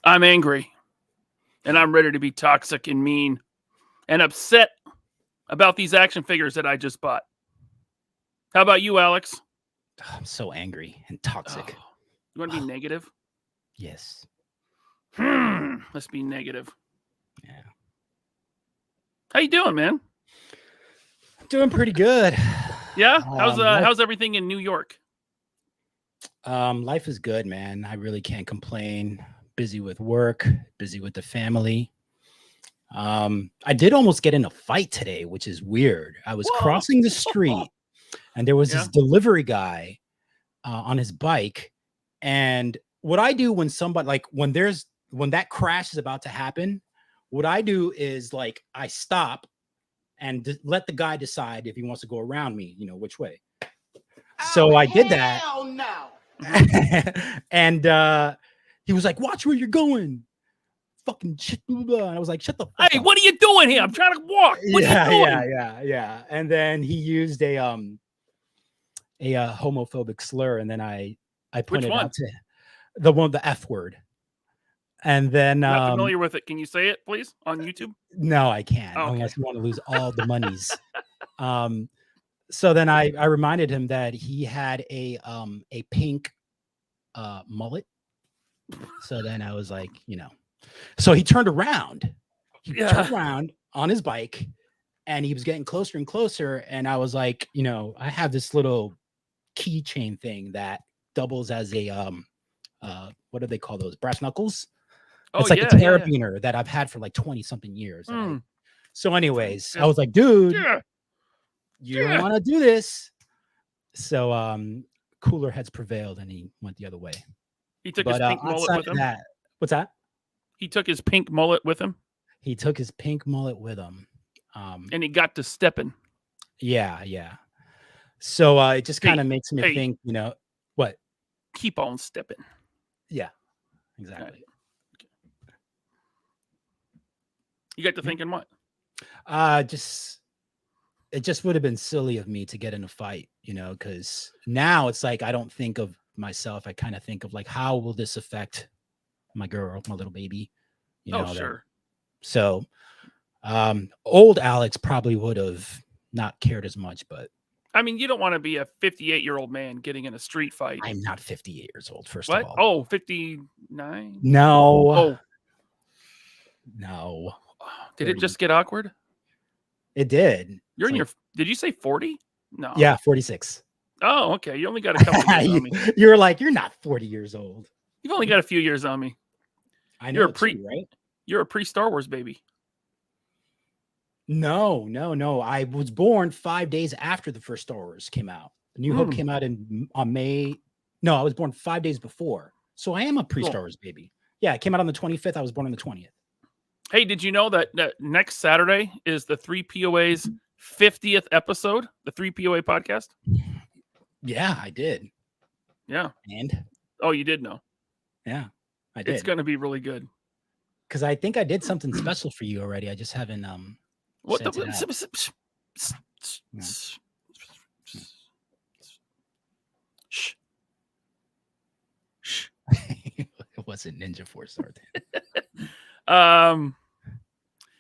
I'm angry, and I'm ready to be toxic and mean and upset about these action figures that I just bought. How about you, Alex? I'm so angry and toxic. Oh, you want to be negative? Yes. Let's be negative. Yeah. How you doing, man? I'm doing pretty good. Yeah? How's everything in New York? Life is good, man. I really can't complain. Busy with work, busy with the family. I did almost get in a fight today, which is weird. I was crossing the street and there was this delivery guy on his bike. And what I do when somebody, like when that crash is about to happen, what I do is like, I stop and let the guy decide if he wants to go around me, which way. So I did that. No. And he was like, watch where you're going. Fucking shit. Blah, blah. And I was like, shut the fuck up. What are you doing here? I'm trying to walk. What are you doing? Yeah. And then he used a homophobic slur, and then I pointed out to the F word. And then not familiar with it. Can you say it, please, on YouTube? No, I can't, unless you want to lose all the monies. So then I reminded him that he had a pink mullet. So then I was like, so he turned around. He turned around on his bike, and he was getting closer and closer. And I was like, I have this little keychain thing that doubles as a what do they call those? Brass knuckles. It's like a carabiner that I've had for like 20 something years. So anyways, I was like, dude, you don't want to do this. So cooler heads prevailed, and he went the other way. He took his pink mullet with him. What's that? He took his pink mullet with him. He took his pink mullet with him. And he got to stepping. Yeah. So it just kind of makes me think, what? Keep on stepping. Yeah, exactly. Right. Okay. You got to thinking what? It just would have been silly of me to get in a fight, because now it's like I don't think of myself. I kind of think of like, how will this affect my girl, my little baby? Sure. So old Alex probably would have not cared as much, but I mean, you don't want to be a 58-year-old man getting in a street fight. I'm not 58 years old, first of all. Oh, 59? No. Oh. No. Did it just get awkward? It did. You're in did you say 40? No. Yeah, 46. Oh, okay. You only got a couple years on me. You're like, you're not 40 years old. You've only got a few years on me. I know. Right? You're a pre-Star Wars baby. No. I was born 5 days after the first Star Wars came out. New Hope came out on May. No, I was born 5 days before. So I am a pre-Star Wars baby. Yeah, it came out on the 25th. I was born on the 20th. Hey, did you know that next Saturday is the 3POA's 50th episode, the 3POA podcast? Yeah, I did. Yeah. And? Oh, you did know? Yeah, I did. It's going to be really good. Because I think I did something special for you already. I just haven't what the wasn't Ninja 4-star.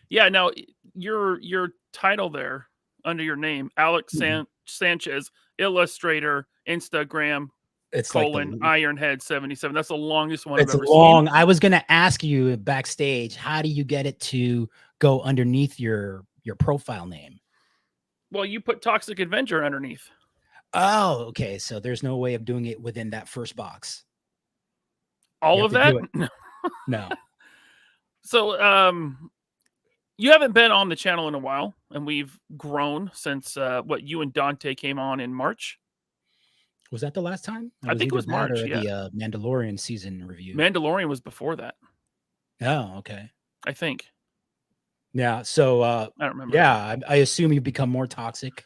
Yeah. Now your title there under your name, Alex Sanchez, illustrator, Instagram, It's colon Ironhead 77. That's the longest one it's I've ever long. seen. I was gonna ask you backstage, how do you get it to go underneath your profile name? Well, you put Toxic Avenger underneath. Oh, okay. So there's no way of doing it within that first box. All of that? No. So, you haven't been on the channel in a while, and we've grown since what you and Dante came on in March. Was that the last time? I think it was March. Or Yeah, the Mandalorian season review. Mandalorian was before that. Oh, okay. I think. Yeah. So I don't remember. Yeah, I assume you've become more toxic.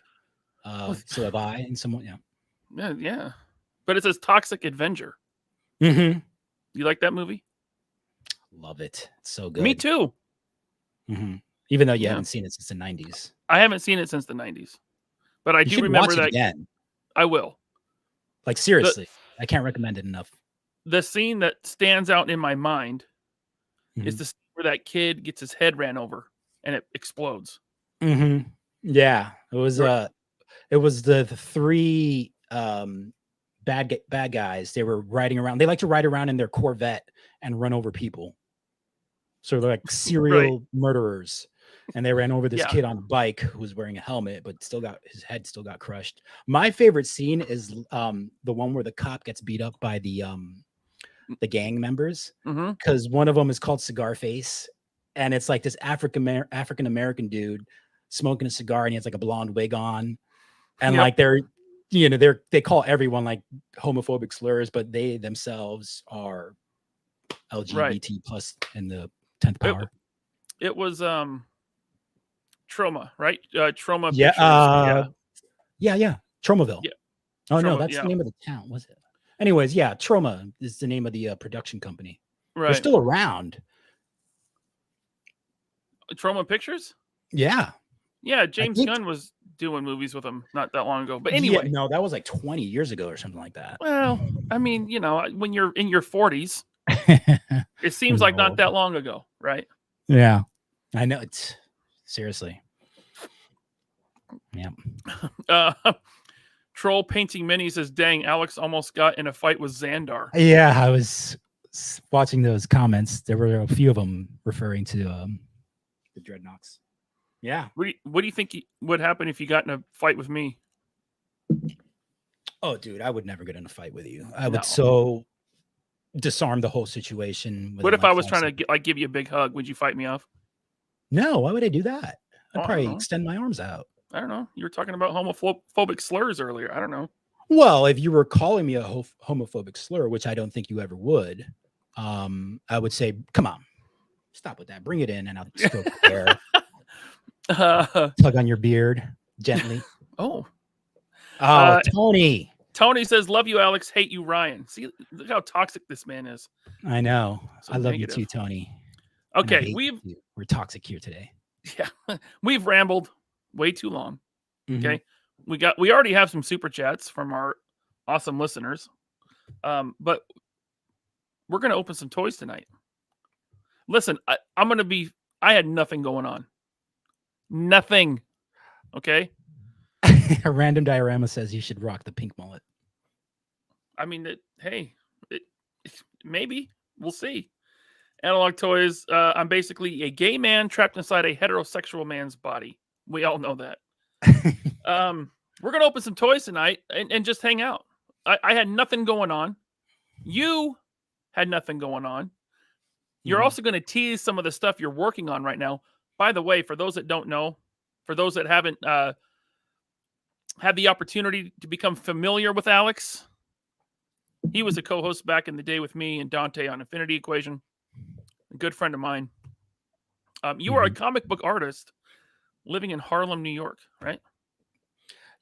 So have I, and someone. Yeah. Yeah. But it says Toxic Avenger. Mm-hmm. You like that movie? Love it. It's so good. Me too. Mm-hmm. Even though you haven't seen it since the 90s. I haven't seen it since the 90s. But I do remember watch that. It again. I will. Like, seriously. I can't recommend it enough. The scene that stands out in my mind is the scene where that kid gets his head ran over and it explodes. Mm-hmm. Yeah. It was it was the three bad guys. They were riding around. They like to ride around in their Corvette and run over people. So they're like serial murderers. And they ran over this kid on a bike who was wearing a helmet, but his head still got crushed. My favorite scene is the one where the cop gets beat up by the gang members, because one of them is called Cigar Face, and it's like this African American dude smoking a cigar, and he has like a blonde wig on, and like they call everyone like homophobic slurs, but they themselves are LGBT plus in the 10th power. It was Trauma, right? Trauma. Yeah. Pictures. Yeah. Traumaville. Yeah. Oh, no, that's the name of the town, was it? Anyways, yeah, Trauma is the name of the production company. Right. They're still around. Trauma Pictures? Yeah. Yeah, James Gunn was doing movies with them not that long ago. But anyway. No, that was like 20 years ago or something like that. Well, I mean, when you're in your 40s, it seems like not that long ago, right? Yeah. I know. It's seriously. Yeah. Troll Painting Mini says, dang, Alex almost got in a fight with Xandar. Yeah, I was watching those comments. There were a few of them referring to the Dreadnoks. Yeah. What do you think would happen if you got in a fight with me? Oh, dude, I would never get in a fight with you. I would so disarm the whole situation. What if I was trying to give you a big hug? Would you fight me off? No, why would I do that? I'd probably extend my arms out. I don't know. You were talking about homophobic slurs earlier. I don't know. Well, if you were calling me a homophobic slur, which I don't think you ever would, I would say, come on, stop with that. Bring it in, and I'll stroke the hair. Tug on your beard gently. Tony. Tony says, love you, Alex. Hate you, Ryan. See, look how toxic this man is. I know. So I love you too, Tony. Okay, we're toxic here today. Yeah, we've rambled way too long. Okay, we already have some super chats from our awesome listeners, but we're gonna open some toys tonight. Listen, I had nothing going on. Nothing. Okay. A random diorama says you should rock the pink mullet. I mean, maybe we'll see. Analog Toys. I'm basically a gay man trapped inside a heterosexual man's body. We all know that. We're gonna open some toys tonight and just hang out. I had nothing going on. You had nothing going on. You're also going to tease some of the stuff you're working on right now. By the way, for those that don't know, for those that haven't had the opportunity to become familiar with Alex, he was a co-host back in the day with me and Dante on Infinity Equation. A good friend of mine. You are a comic book artist living in Harlem, New York, right?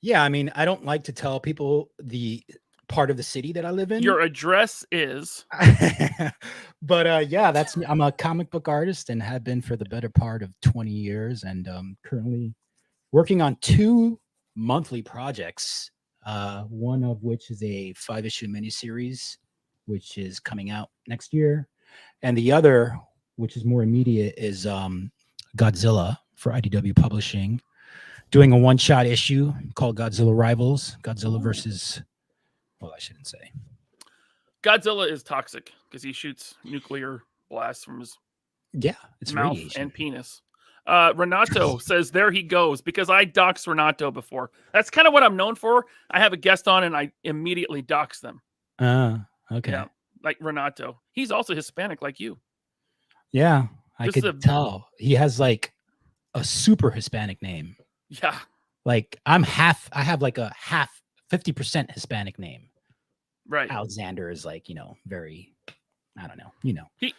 Yeah, I mean, I don't like to tell people the part of the city that I live in. Your address is. But yeah, I'm a comic book artist and have been for the better part of 20 years, and currently working on 2 monthly projects. One of which is a 5-issue miniseries, which is coming out next year. And the other, which is more immediate, is Godzilla for IDW Publishing, doing a one-shot issue called Godzilla Rivals. Godzilla versus, well, I shouldn't say. Godzilla is toxic because he shoots nuclear blasts from his mouth radiation. and penis. Renato says, there he goes, because I doxed Renato before. That's kind of what I'm known for. I have a guest on and I immediately dox them. Okay. Yeah, like Renato. He's also Hispanic like you. Yeah, I could tell. He has like a super Hispanic name. Yeah. Like I have like a 50% Hispanic name. Right. Alexander is like, very, I don't know,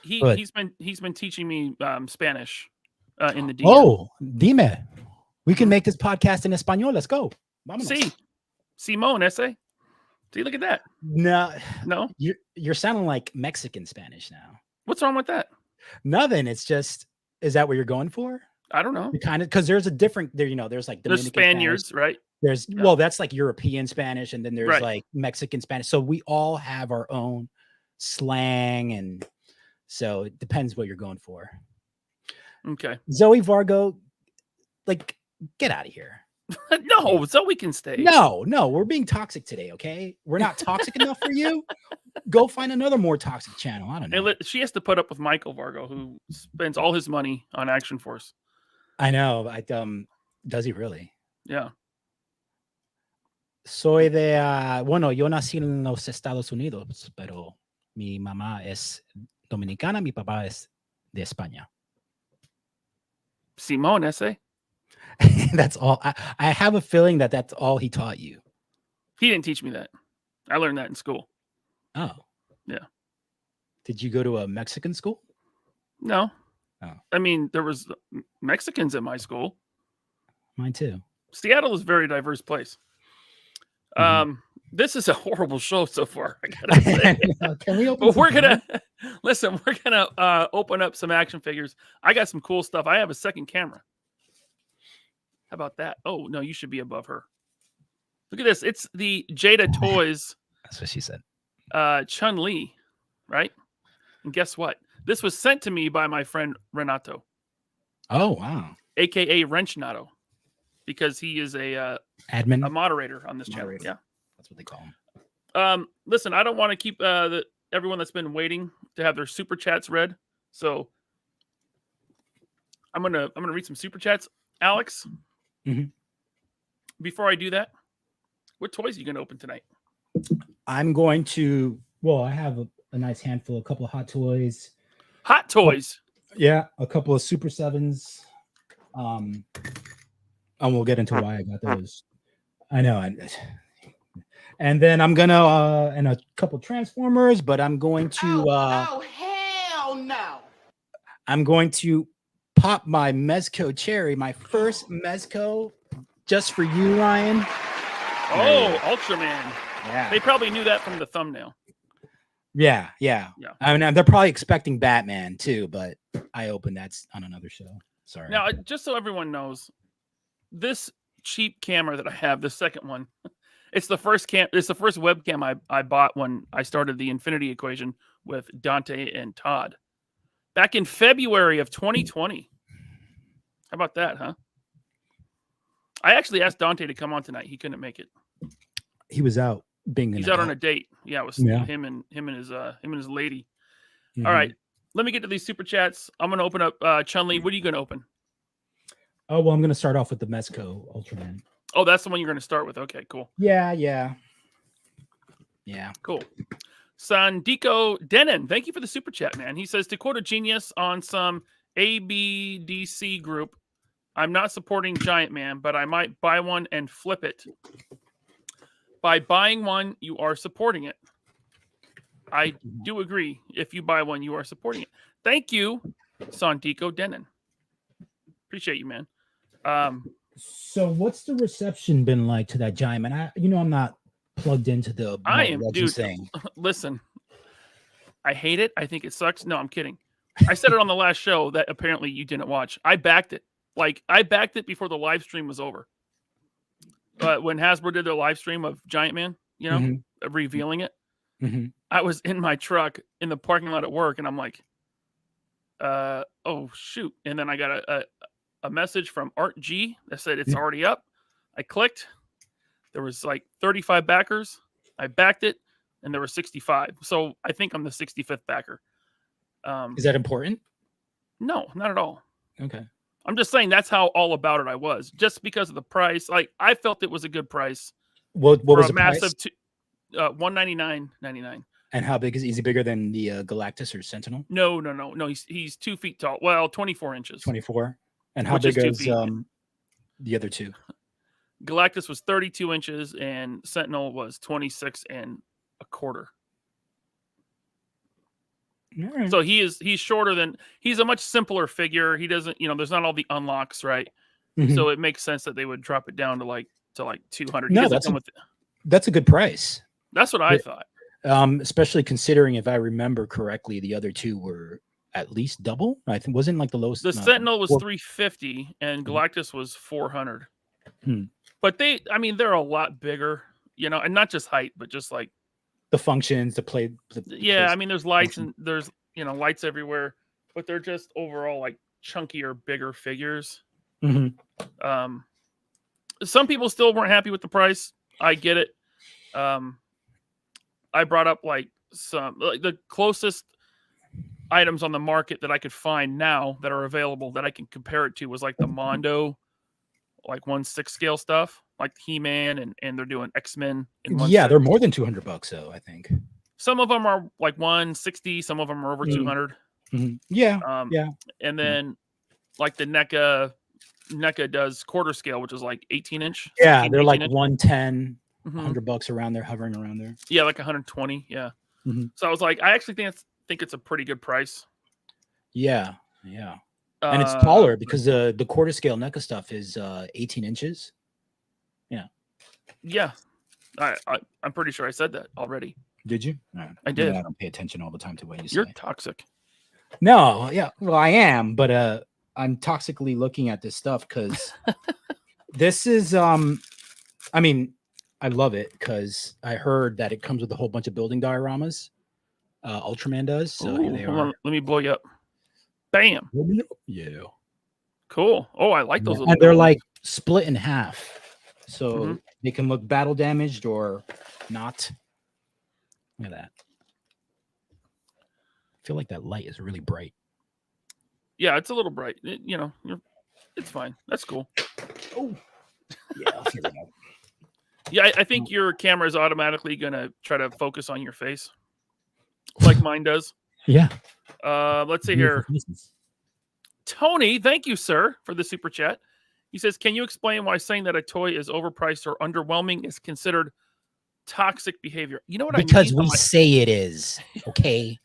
He's been teaching me Spanish in the DM. Oh, dime. We can make this podcast in Espanol. Let's go. Vámonos. Sí. Simón, ese. See, look at that. No. You're sounding like Mexican Spanish now. What's wrong with that? Nothing. It's just, is that what you're going for? I don't know. Kind of, because there's a different there's like Dominican there's Spaniards, Spanish. Right? There's well, that's like European Spanish, and then there's like Mexican Spanish. So we all have our own slang, and so it depends what you're going for. Okay. Zoe Vargo, like, get out of here. No, Zoe can stay. No, we're being toxic today, okay? We're not toxic enough for you. Go find another more toxic channel. I don't know. She has to put up with Michael Vargo, who spends all his money on Action Force. I know. Does he really? Yeah. Soy de, bueno, yo nací en los Estados Unidos, pero mi mamá es dominicana, mi papá es de España. Simón, ese? That's all. I have a feeling that that's all he taught you. He didn't teach me that. I learned that in school. Oh. Yeah. Did you go to a Mexican school? No. Oh. I mean, there was Mexicans at my school. Mine too. Seattle is a very diverse place. Mm-hmm. This is a horrible show so far, I gotta say. Can we open? But we're gonna open up some action figures. I got some cool stuff. I have a second camera. How about that? Oh no, you should be above her. Look at this. It's the Jada Toys. That's what she said. Chun-Li, right? And guess what? This was sent to me by my friend Renato. Oh wow. AKA Wrenchnato. Because he is a admin, a moderator on this channel. Yeah, that's what they call him. Listen, I don't want to keep everyone that's been waiting to have their super chats read, so I'm gonna read some super chats. Alex, before I do that, what toys are you gonna open tonight? I'm going to. Well, I have a nice handful, a couple of Hot Toys. Hot Toys. Yeah, a couple of Super 7s. And we'll get into why I got those. I know. And then I'm gonna and a couple Transformers, but I'm going to oh hell no. I'm going to pop my Mezco cherry, my first Mezco, just for you, Ryan. Oh, Ultraman. Yeah. They probably knew that from the thumbnail. Yeah. I mean, they're probably expecting Batman too, but I opened that's on another show. Sorry. Now, just so everyone knows, this cheap camera that I have, the second one, it's the first webcam I bought when I started the Infinity Equation with Dante and Todd back in February of 2020. How about that, huh? I actually asked Dante to come on tonight. He couldn't make it. He was out He's out on a date. Yeah, it was him and his lady. All right, let me get to these super chats. I'm gonna open up Chun-Li. What are you gonna open? Oh, well, I'm going to start off with the Mezco Ultraman. Oh, that's the one you're going to start with. Okay, cool. Yeah. Cool. Sandico Denon, thank you for the super chat, man. He says, to quote a genius on some ABDC group, I'm not supporting Giant Man, but I might buy one and flip it. By buying one, you are supporting it. I do agree. If you buy one, you are supporting it. Thank you, Sandico Denon. Appreciate you, man. So what's the reception been like to that Giant Man? I'm not plugged into the thing. Listen, I hate it. I think it sucks. No, I'm kidding. I said it on the last show that apparently you didn't watch. I backed it. I backed it before the live stream was over. But when Hasbro did their live stream of Giant Man, revealing it, Mhm. I was in my truck in the parking lot at work, and I'm like, oh shoot. And then I got a message from Art G that said it's Yeah. already up. I clicked. There was like 35 backers. I backed it, and there were 65. So I think I'm the 65th backer. Is that important? No, not at all. Okay. I'm just saying that's how all about it I was. Just because of the price, like I felt it was a good price What for was a the price? massive $199.99. And how big is he bigger than the Galactus or Sentinel? No. He's 2 feet tall. Well, 24 inches. 24. And how Which is big 2 is feet. the other two? Galactus was 32 inches and Sentinel was 26 and a quarter. All right. So he's shorter than, he's a much simpler figure. He doesn't, there's not all the unlocks, right? Mhm. So it makes sense that they would drop it down to like 200. He No, doesn't come with, that's a good price. that's what I thought. Especially considering, if I remember correctly, the other two were at least double. I think wasn't like the lowest. The Sentinel was 350 and Mhm. Galactus was 400. Hmm. But they're a lot bigger, and not just height, but just like the functions, the play. yeah, place. there's lights and there's lights everywhere, but they're just overall like chunkier, bigger figures. Mhm. Some people still weren't happy with the price. I get it. I brought up like the closest items on the market that I could find now that are available that I can compare it to was like the Mondo, like 1/6 scale stuff, like He-Man, and they're doing X-Men. Yeah, they're more than $200 though, I think. Some of them are like 160, some of them are over 200. Mhm. Yeah. Yeah. And then like the NECA does quarter scale, which is like 18 inch. Yeah, 16, they're like 18 inch. 110, Mhm. $100 around there, hovering around there. Yeah, like 120. Yeah. Mhm. So I was like, I actually think it's a pretty good price. Yeah. Yeah. And it's taller because the quarter scale NECA stuff is 18 inches. Yeah. Yeah. I'm pretty sure I said that already. Did you? I did. Yeah, I don't pay attention all the time to what you say. You're toxic. No, yeah. Well, I am, but I'm toxically looking at this stuff because this is I love it because I heard that it comes with a whole bunch of building dioramas. Ultraman does. So here Ooh, they hold are. on, let me blow you up. Bam. Yeah. Cool. Oh, I like those. Yeah, Little and they're buildings. like split in half. So Mhm. they can look battle damaged or not. Look at that. I feel like that light is really bright. Yeah, it's a little bright. It's fine. That's cool. Oh, yeah. I'll figure it out. Yeah, I think your camera is automatically gonna try to focus on your face, like mine does. Yeah. Let's see here. Tony, thank you, sir, for the super chat. He says, "Can you explain why saying that a toy is overpriced or underwhelming is considered toxic behavior?" You know what Because I need? we say it is. Okay.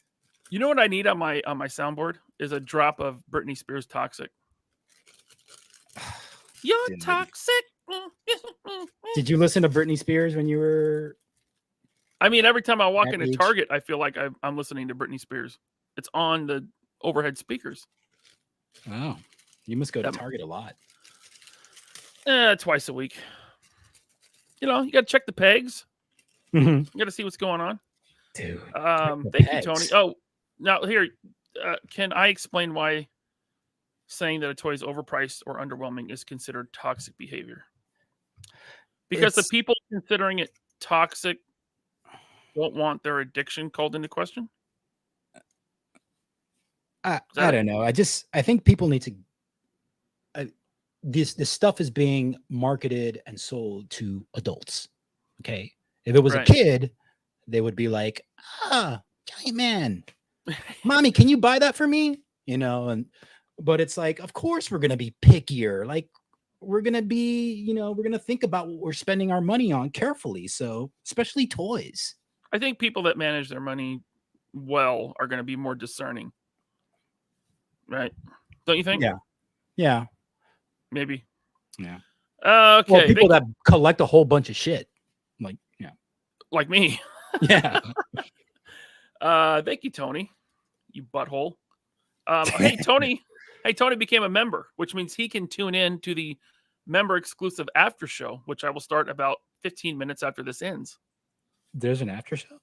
You know what I need on my soundboard is a drop of Britney Spears "Toxic." You're Dude. toxic. Did you listen to Britney Spears when you were? Every time I walk That into age? Target, I feel like I'm listening to Britney Spears. It's on the overhead speakers. Oh, you must go to That- Target a lot. Twice a week. You got to check the pegs. Mhm. You got to see what's going on. Dude. Thank you, Tony. Oh, now here, can I explain why saying that a toy is overpriced or underwhelming is considered toxic behavior? Because the people considering it toxic don't want their addiction called into question. I don't know. I think people need to. This stuff is being marketed and sold to adults. Okay, if it was Right. a kid, they would be like, giant man, mommy, can you buy that for me? But it's like, of course we're gonna be pickier. Like we're gonna be, we're gonna think about what we're spending our money on carefully. So especially toys. I think people that manage their money well are going to be more discerning. Right? Don't you think? Yeah. Maybe. Yeah. Okay. Well, people that collect a whole bunch of shit. Like me. Yeah. Thank you, Tony. You butthole. Hey, Tony. Hey, Tony became a member, which means he can tune in to the member exclusive after show, which I will start about 15 minutes after this ends. There's an after show?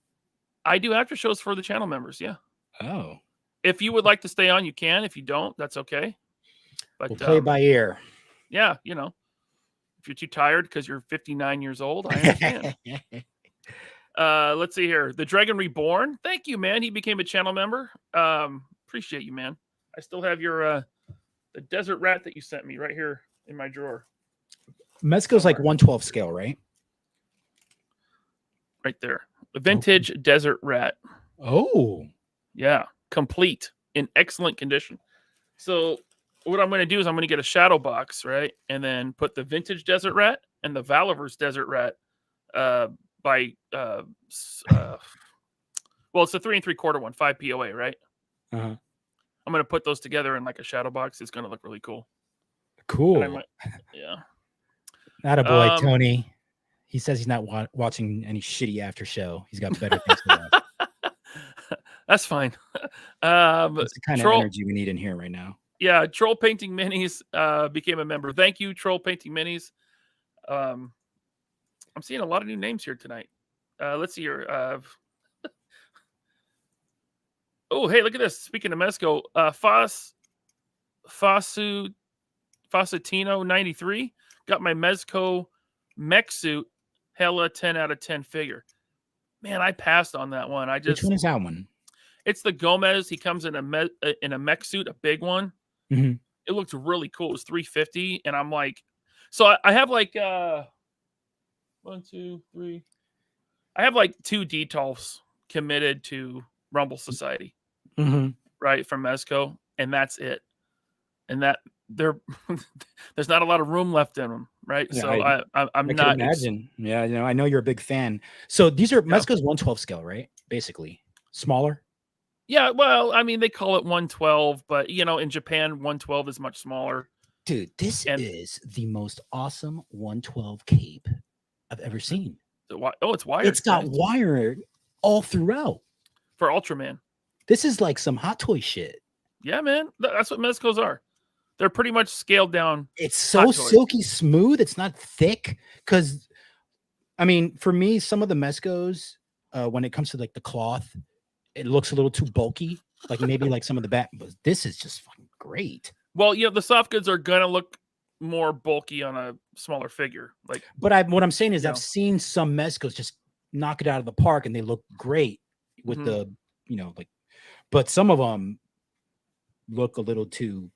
I do after shows for the channel members. Yeah. Oh, If you would like to stay on, you can. If you don't, that's okay. But we'll play it by ear. yeah, you know, if you're too tired because you're 59 years old, I understand. Let's see here. The Dragon Reborn. Thank you, man. He became a channel member. Appreciate you, man. I still have your the desert rat that you sent me right here in my drawer. Mezco's like 1/12 scale, right? Right there. The vintage desert rat. Oh. Yeah. Complete in excellent condition. So what I'm going to do is I'm going to get a shadow box, right? And then put the vintage desert rat and the Valiverse desert rat by well, it's a 3 3/4 one, 5 POA, right? Uh-huh. I'm going to put those together in like a shadow box. It's going to look really cool. Cool. Yeah. Not a boy, Tony. He says he's not watching any shitty after show. He's got better things to watch. That's fine. That's the kind of energy we need in here right now. Yeah, Troll Painting Minis became a member. Thank you, Troll Painting Minis. I'm seeing a lot of new names here tonight. Let's see here. Oh, hey, look at this. Speaking of Mezco, Fasutino 93 got my Mezco mech suit. Hella 10 out of 10 figure. Man, I passed on that one. Which one is that one? It's the Gomez. He comes in a mech suit, a big one. Mm-hmm. It looked really cool. It was $350, and I'm like, so I have like 1, 2, 3. I have like 2 DTOLFs committed to Rumble Society, right, from Mezco, and that's it. And that there's not a lot of room left in them, right? Yeah, so I'm I not can imagine. Yeah, you know, I know you're a big fan. So these are Mezco's 1/12 scale, right? Basically, smaller. Yeah, well, I mean, they call it 1/12, but you know, in Japan, 1/12 is much smaller. Dude, this is the most awesome 1/12 cape I've ever seen. Oh, it's wired. It's got wired all throughout. For Ultraman. This is like some Hot Toy shit. Yeah, man. That's what Mezcos are. They're pretty much scaled down. It's so silky smooth. It's not thick. Because, I mean, for me, some of the Mezcos, when it comes to like the cloth, it looks a little too bulky. Like maybe like some of the back, but this is just fucking great. Well, you know, the soft goods are gonna look more bulky on a smaller figure. Like, but what I'm saying is, I've seen some Mezcos just knock it out of the park, and they look great with the, you know, like. But some of them look a little too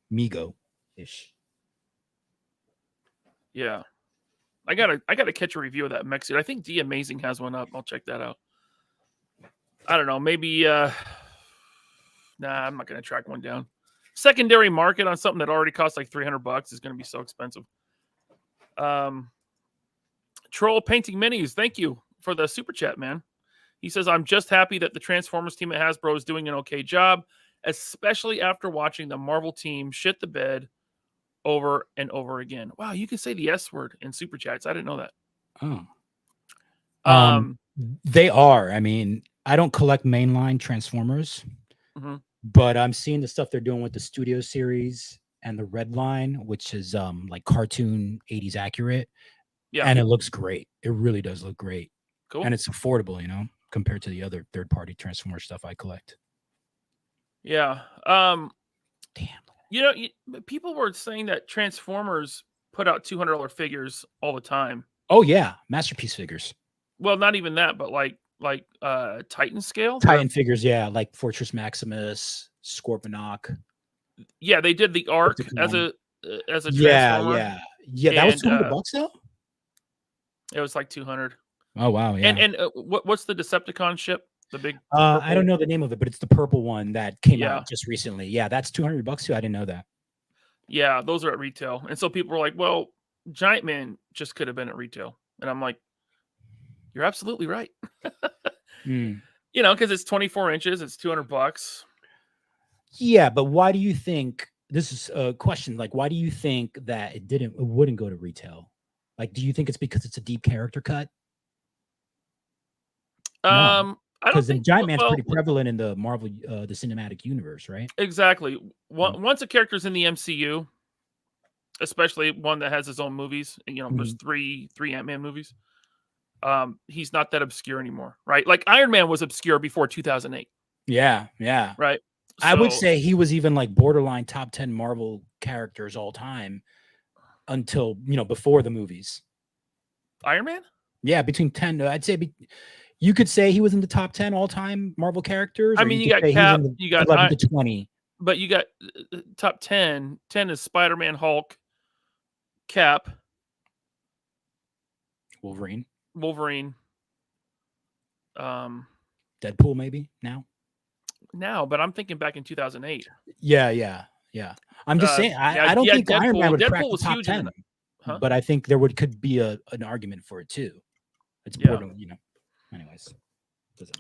Mego-ish. Yeah, I gotta catch a review of that mech suit. I think D Amazing has one up. I'll check that out. I don't know. Maybe. Nah, I'm not gonna track one down. Secondary market on something that already costs like $300 is gonna be so expensive. Troll Painting Minis, thank you for the super chat, man. He says, I'm just happy that the Transformers team at Hasbro is doing an okay job, especially after watching the Marvel team shit the bed over and over again. Wow, you can say the S word in super chats. I didn't know that. Oh. They are. I mean, I don't collect mainline Transformers, but I'm seeing the stuff they're doing with the Studio series and the Red Line, which is like cartoon 80s accurate. Yeah. And it looks great. It really does look great. Cool. And it's affordable, you know, compared to the other third-party Transformer stuff I collect. Yeah. Damn. You know, people were saying that Transformers put out $200 figures all the time. Oh yeah, masterpiece figures. Well, not even that, but like Titan scale. Titan figures, yeah, like Fortress Maximus, Scorponok. Yeah, they did the Arc as a Transformer. Yeah. That was $200 though. It was like 200. Oh wow, yeah. And what's the Decepticon ship? The big. I don't know the name of it, but it's the purple one that came out just recently. Yeah, that's $200 too. I didn't know that. Yeah, those are at retail, and so people were like, "Well, Giant Man just could have been at retail," and I'm like, "You're absolutely right." You know, because it's 24 inches, it's $200. Yeah, but why do you think? This is a question. Like, why do you think that it wouldn't go to retail? Like, do you think it's because it's a deep character cut? No. Because the Giant Man's pretty prevalent in the Marvel, the cinematic universe, right? Exactly. Once a character's in the MCU, especially one that has his own movies, you know, there's three Ant-Man movies. he's not that obscure anymore, right? Like Iron Man was obscure before 2008, Yeah. right? I would So- say he was even like borderline top 10 Marvel characters all time until, before the movies. Iron Man. Yeah, between 10, I'd say you could say he was in the top 10 all time Marvel characters. I or mean, you could got say he's Cap, in the you got 11 to 20. but you got top 10. 10 is Spider-Man, Hulk, Cap, Wolverine, Deadpool, maybe now. but I'm thinking back in 2008. Yeah. I'm just saying, I don't think Iron Man would crack the top 10, but I think there could be an argument for it too. It's important, Anyways,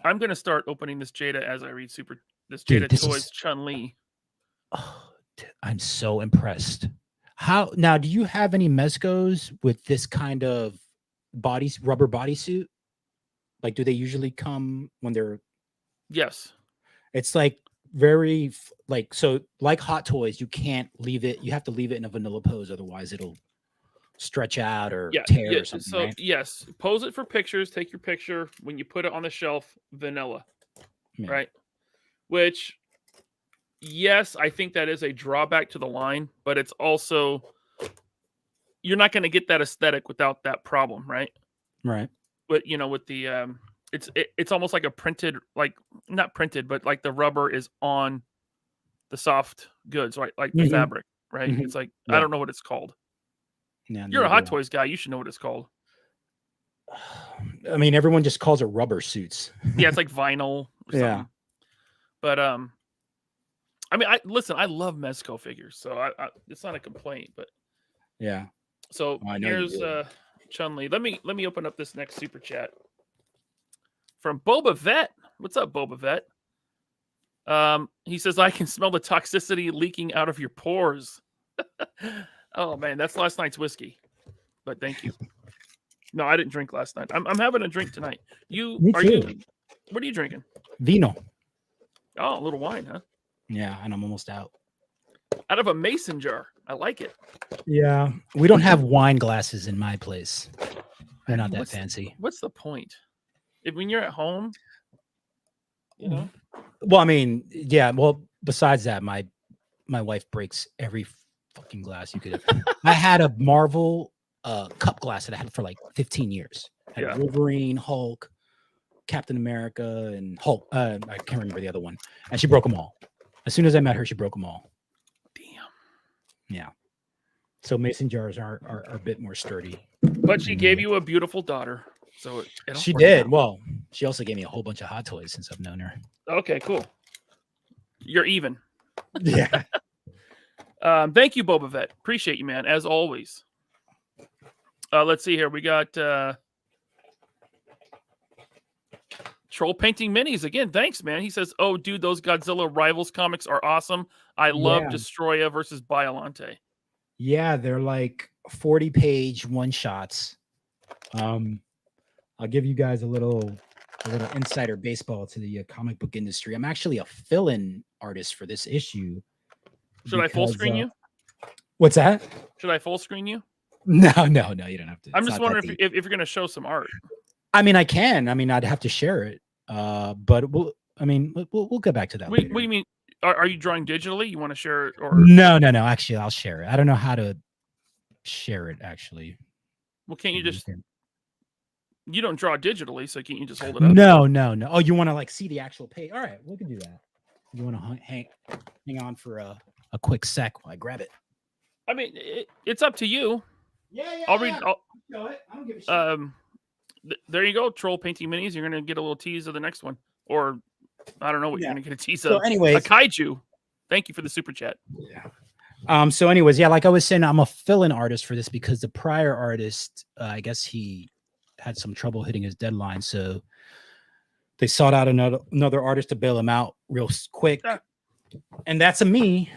I'm gonna start opening this Jada as I read this Jada Toys Chun-Li. Oh, I'm so impressed. How now? Do you have any Mezcos with this kind of rubber bodysuit? Like, do they usually come when they're? Yes. It's like very like Hot Toys. You can't leave it. You have to leave it in a vanilla pose, otherwise it'll stretch out or tear or something. So right? yes, pose it for pictures. Take your picture when you put it on the shelf. Vanilla, right? Which, yes, I think that is a drawback to the line, but it's also you're not going to get that aesthetic without that problem, right? Right. But with the it's almost like a printed, like not printed, but like the rubber is on the soft goods, right? Like the fabric, right? It's like I don't know what it's called. Yeah, you're a Hot Toys guy. You should know what it's called. I mean, everyone just calls it rubber suits. Yeah, it's like vinyl. Yeah. But I mean, I love Mezco figures, so I it's not a complaint. But yeah. So here's Chun-Li. Let me open up this next super chat from Boba Vet. What's up, Boba Vet? He says, I can smell the toxicity leaking out of your pores. Oh man, that's last night's whiskey. But thank you. No, I didn't drink last night. I'm having a drink tonight. What are you drinking? Vino. Oh, a little wine, huh? Yeah, and I'm almost out. Out of a mason jar. I like it. Yeah. We don't have wine glasses in my place. They're not that fancy. What's the point? When you're at home, Well, I mean, yeah. Well, besides that, my wife breaks every fucking glass you could have. I had a Marvel cup glass that I had for like 15 years. I had Wolverine, Hulk, Captain America, and Hulk. I can't remember the other one. And she broke them all. As soon as I met her, she broke them all. Damn. Yeah. So mason jars are a bit more sturdy. But she gave you a beautiful daughter. So she did. Well, she also gave me a whole bunch of Hot Toys since I've known her. Okay, cool. You're even. Yeah. Thank you, Boba Vet. Appreciate you, man, as always. Let's see here. We got Troll Painting Minis again. Thanks, man. He says, "Oh, dude, those Godzilla Rivals comics are awesome. I love Destroya versus Biollante." Yeah, they're like 40-page one-shots. I'll give you guys a little insider baseball to the comic book industry. I'm actually a fill-in artist for this issue. Should I full screen you? What's that? Should I full screen you? No, you don't have to. I'm just wondering if you're going to show some art. I mean, I can. I mean, I'd have to share it. But we'll get back to that. What do you mean? Are you drawing digitally? You want to share it or no? Actually, I'll share it. I don't know how to share it actually. Well, can't you just? You don't draw digitally, so can't you just hold it up? No. Oh, you want to like see the actual page? All right, we can do that. You want to hang on for a quick sec while I grab it? I mean, it's up to you. Yeah. I'll read. I'll show it. I don't give a shit. There you go, Troll Painting Minis. You're gonna get a little tease of the next one, or I don't know what you're gonna get a tease of. So, anyways, a kaiju. Thank you for the super chat. Yeah. So, anyways, yeah, like I was saying, I'm a fill-in artist for this because the prior artist, I guess he had some trouble hitting his deadline, so they sought out another artist to bail him out real quick, and that's a me.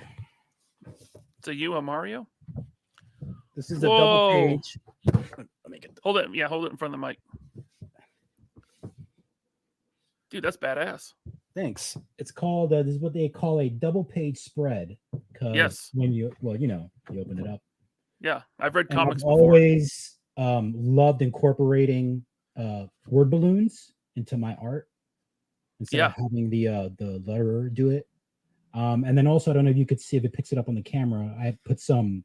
It's a you, a Mario. This is a double page. Let me get hold it. Yeah, hold it in front of the mic. Dude, that's badass. Thanks. It's called this is what they call a double page spread. Yes. When you open it up. Yeah, I've read comics I've always loved incorporating word balloons into my art instead Yeah. of having the letterer do it. And then also, I don't know if you could see if it picks it up on the camera. I put some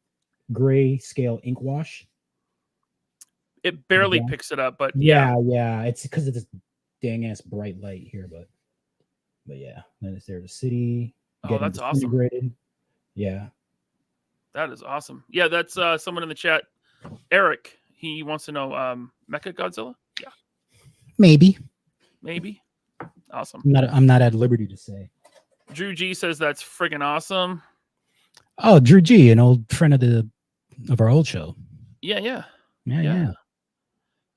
gray scale ink wash. It barely Yeah. picks it up, but yeah. Yeah. It's because of this dang ass bright light here, but yeah. Then there's the city. Oh, that's awesome. Disintegrated. Yeah. That is awesome. Yeah, that's someone in the chat. Eric, he wants to know Mecha Godzilla? Yeah. Maybe. Awesome. I'm not at liberty to say. Drew G says that's friggin' awesome. Oh, Drew G, an old friend of our old show. Yeah.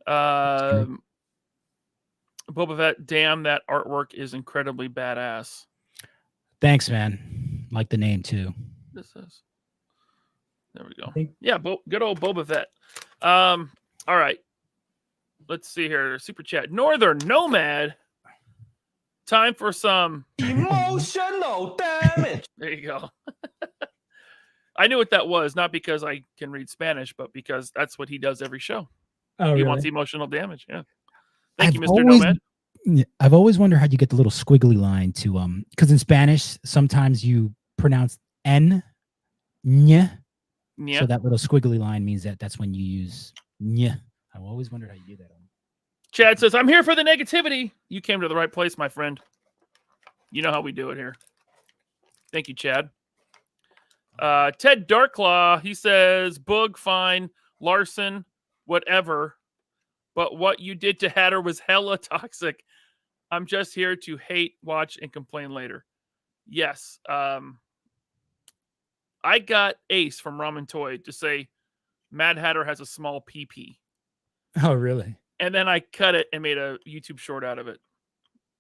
Boba Fett, damn, that artwork is incredibly badass. Thanks, man. Like the name too. This is. There we go. Yeah, good old Boba Fett. All right. Let's see here. Super chat. Northern Nomad. Time for some emotional damage. There you go. I knew what that was, not because I can read Spanish, but because that's what he does every show. Oh, he really? wants emotional damage. Yeah. Thank you, Mr. Nomad. I've always wondered how you get the little squiggly line to because in Spanish sometimes you pronounce n, ñ. Yeah. So that little squiggly line means that's when you use ñ. I've always wondered how you do that. Chad says, I'm here for the negativity. You came to the right place, my friend. You know how we do it here. Thank you, Chad. Ted Darklaw, he says, Boog, fine. Larson, whatever. But what you did to Hatter was hella toxic. I'm just here to hate, watch, and complain later. Yes. I got Ace from Ramen Toy to say Mad Hatter has a small PP. Oh, really? And then I cut it and made a YouTube short out of it.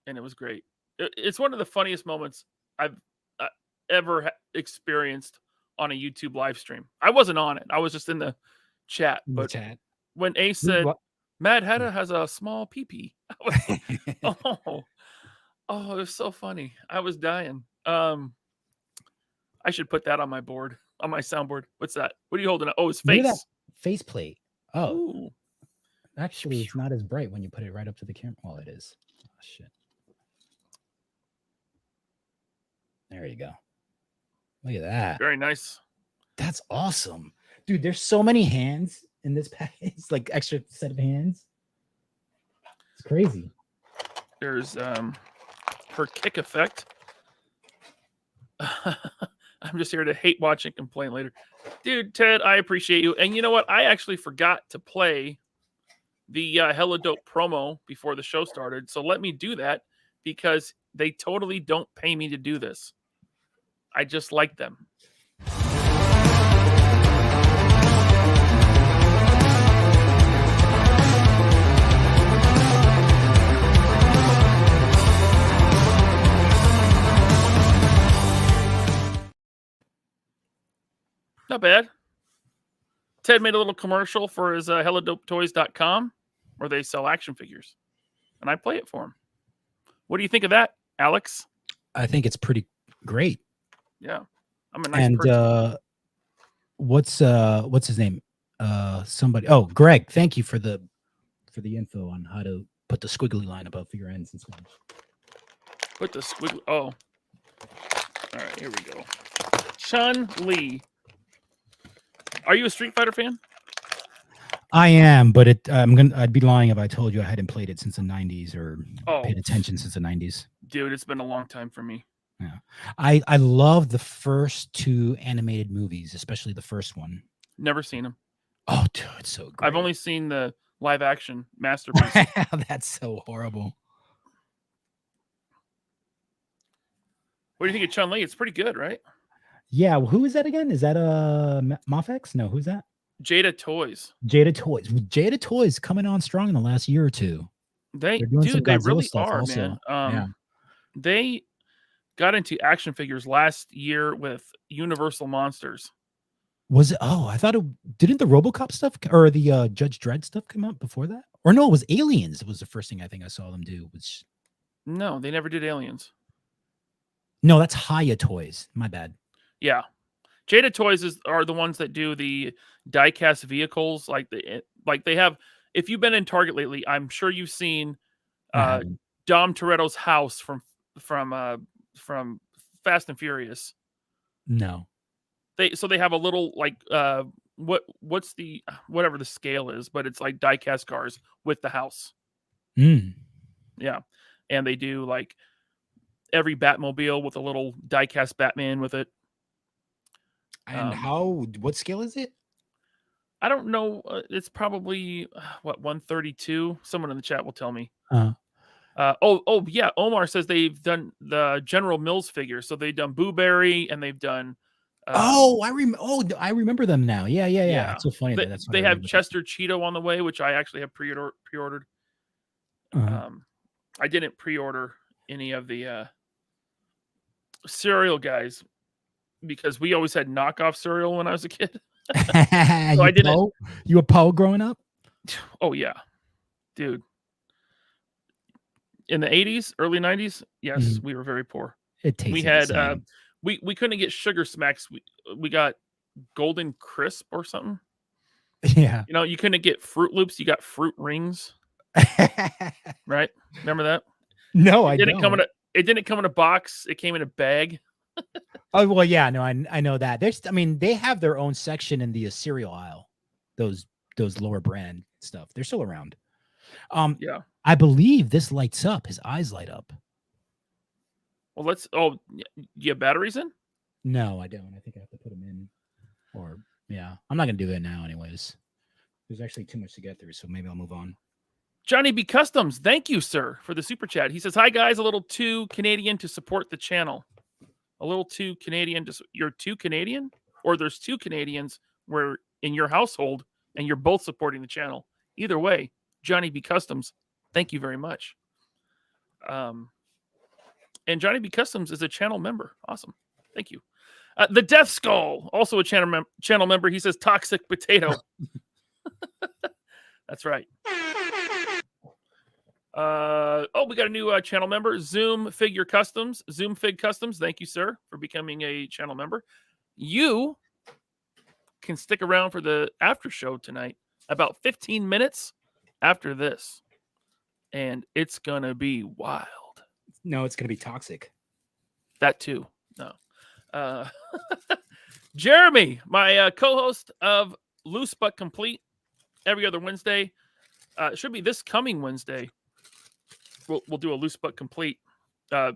And it was great. It's one of the funniest moments I've ever experienced on a YouTube live stream. I wasn't on it. I was just in the chat. But when Ace said, Mad Hatter has a small PP, I was, it was so funny. I was dying. I should put that on my board, on my soundboard. What's that? What are you holding up? Oh, his face. Face plate. Oh. Ooh. Actually, it's not as bright when you put it right up to the camera. Well, it is. Oh, shit. There you go. Look at that. Very nice. That's awesome. Dude, there's so many hands in this package. Like extra set of hands. It's crazy. There's her kick effect. I'm just here to hate, watch, and complain later. Dude, Ted, I appreciate you. And you know what? I actually forgot to play the Hella Dope promo before the show started. So let me do that because they totally don't pay me to do this. I just like them. Not bad. Ted made a little commercial for his helladopetoys.com where they sell action figures. And I play it for him. What do you think of that, Alex? I think it's pretty great. Yeah. I'm a nice person. And what's his name? Greg, thank you for the info on how to put the squiggly line above figure ends and Spanish. Put the squiggly. Oh. All right, here we go. Chun-Li. Are you a Street Fighter fan? I am, but I'd be lying if I told you I hadn't played it since the 90s or paid attention since the 90s. Dude, it's been a long time for me. Yeah. I love the first two animated movies, especially the first one. Never seen them. Oh, dude, it's so great. I've only seen the live action masterpiece. That's so horrible. What do you think of Chun-Li? It's pretty good, right? Yeah, well, who is that again? Is that Mofex? No, who's that? Jada Toys. Jada Toys coming on strong in the last year or two. They really are, man. Yeah. They got into action figures last year with Universal Monsters. Was it? Oh, I thought didn't the RoboCop stuff or the Judge Dredd stuff come out before that? Or no, it was Aliens. It was the first thing I think I saw them do. No, they never did Aliens. No, that's Haya Toys. My bad. Yeah. Jada Toys are the ones that do the die-cast vehicles. Like they have if you've been in Target lately, I'm sure you've seen I haven't. Dom Toretto's house from Fast and Furious. No. They have a little like what's the whatever the scale is, but it's like die-cast cars with the house. Mm. Yeah, and they do like every Batmobile with a little die-cast Batman with it. And what scale is it? I don't know. It's probably what 132. Someone in the chat will tell me. Oh yeah. Omar says they've done the General Mills figure, so they've done Boo Berry and they've done. I remember them now. Yeah. Yeah. It's so funny. They have Chester Cheeto on the way, which I actually have pre-ordered. I didn't pre-order any of the cereal guys because we always had knockoff cereal when I was a kid. So I didn't. You a Poe growing up? Oh yeah, dude. In the 80s, early 90s, yes, we were very poor. We had we couldn't get Sugar Smacks. We got Golden Crisp or something. Yeah. You know, you couldn't get Fruit Loops. You got Fruit Rings. Right? Remember that? No, it didn't come in a box. It came in a bag. Oh well, yeah, no, I know that. They have their own section in the cereal aisle. Those lower brand stuff. They're still around. Yeah. I believe this lights up. His eyes light up. Well, you have batteries in? No, I don't. I think I have to put them in. Or yeah, I'm not gonna do it now, anyways. There's actually too much to get through, so maybe I'll move on. Johnny B. Customs, thank you, sir, for the super chat. He says, "Hi guys, a little too Canadian to support the channel. A little too Canadian. You're too Canadian, or there's two Canadians where in your household and you're both supporting the channel. Either way, Johnny B. Customs, thank you very much." And Johnny B. Customs is a channel member. Awesome. Thank you. The Death Skull, also a channel member. He says, "Toxic Potato." That's right. We got a new channel member, Zoom Figure Customs. Zoom Fig Customs. Thank you, sir, for becoming a channel member. You can stick around for the after show tonight, about 15 minutes after this. And it's going to be wild. No, it's going to be toxic. That too. No. Jeremy, my co-host of Loose But Complete every other Wednesday. It should be this coming Wednesday. We'll do a Loose But Complete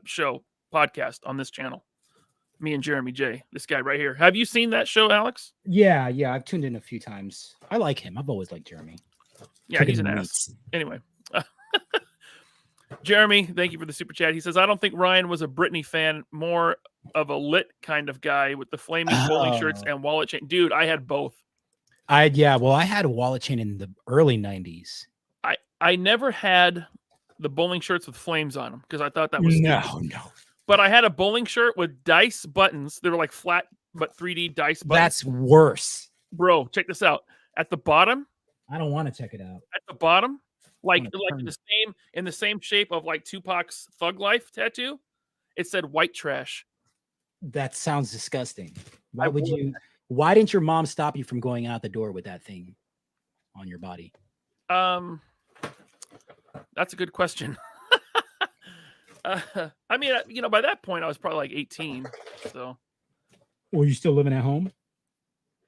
show podcast on this channel. Me and Jeremy J, this guy right here. Have you seen that show, Alex? Yeah, I've tuned in a few times. I like him. I've always liked Jeremy. Yeah, he's an ass. Anyway. Jeremy, thank you for the super chat. He says, "I don't think Ryan was a Britney fan, more of a lit kind of guy with the flaming bowling shirts and wallet chain." Dude, I had both. I had a wallet chain in the early 90s. I never had the bowling shirts with flames on them because I thought that was no. But I had a bowling shirt with dice buttons. They were like flat but 3D dice buttons. That's worse. Bro, check this out. At the bottom, I don't want to check it out. At the bottom, like in the same shape of like Tupac's Thug Life tattoo, it said "white trash." That sounds disgusting. Why didn't your mom stop you from going out the door with that thing on your body? That's a good question. I mean, by that point I was probably like 18. So, were you still living at home?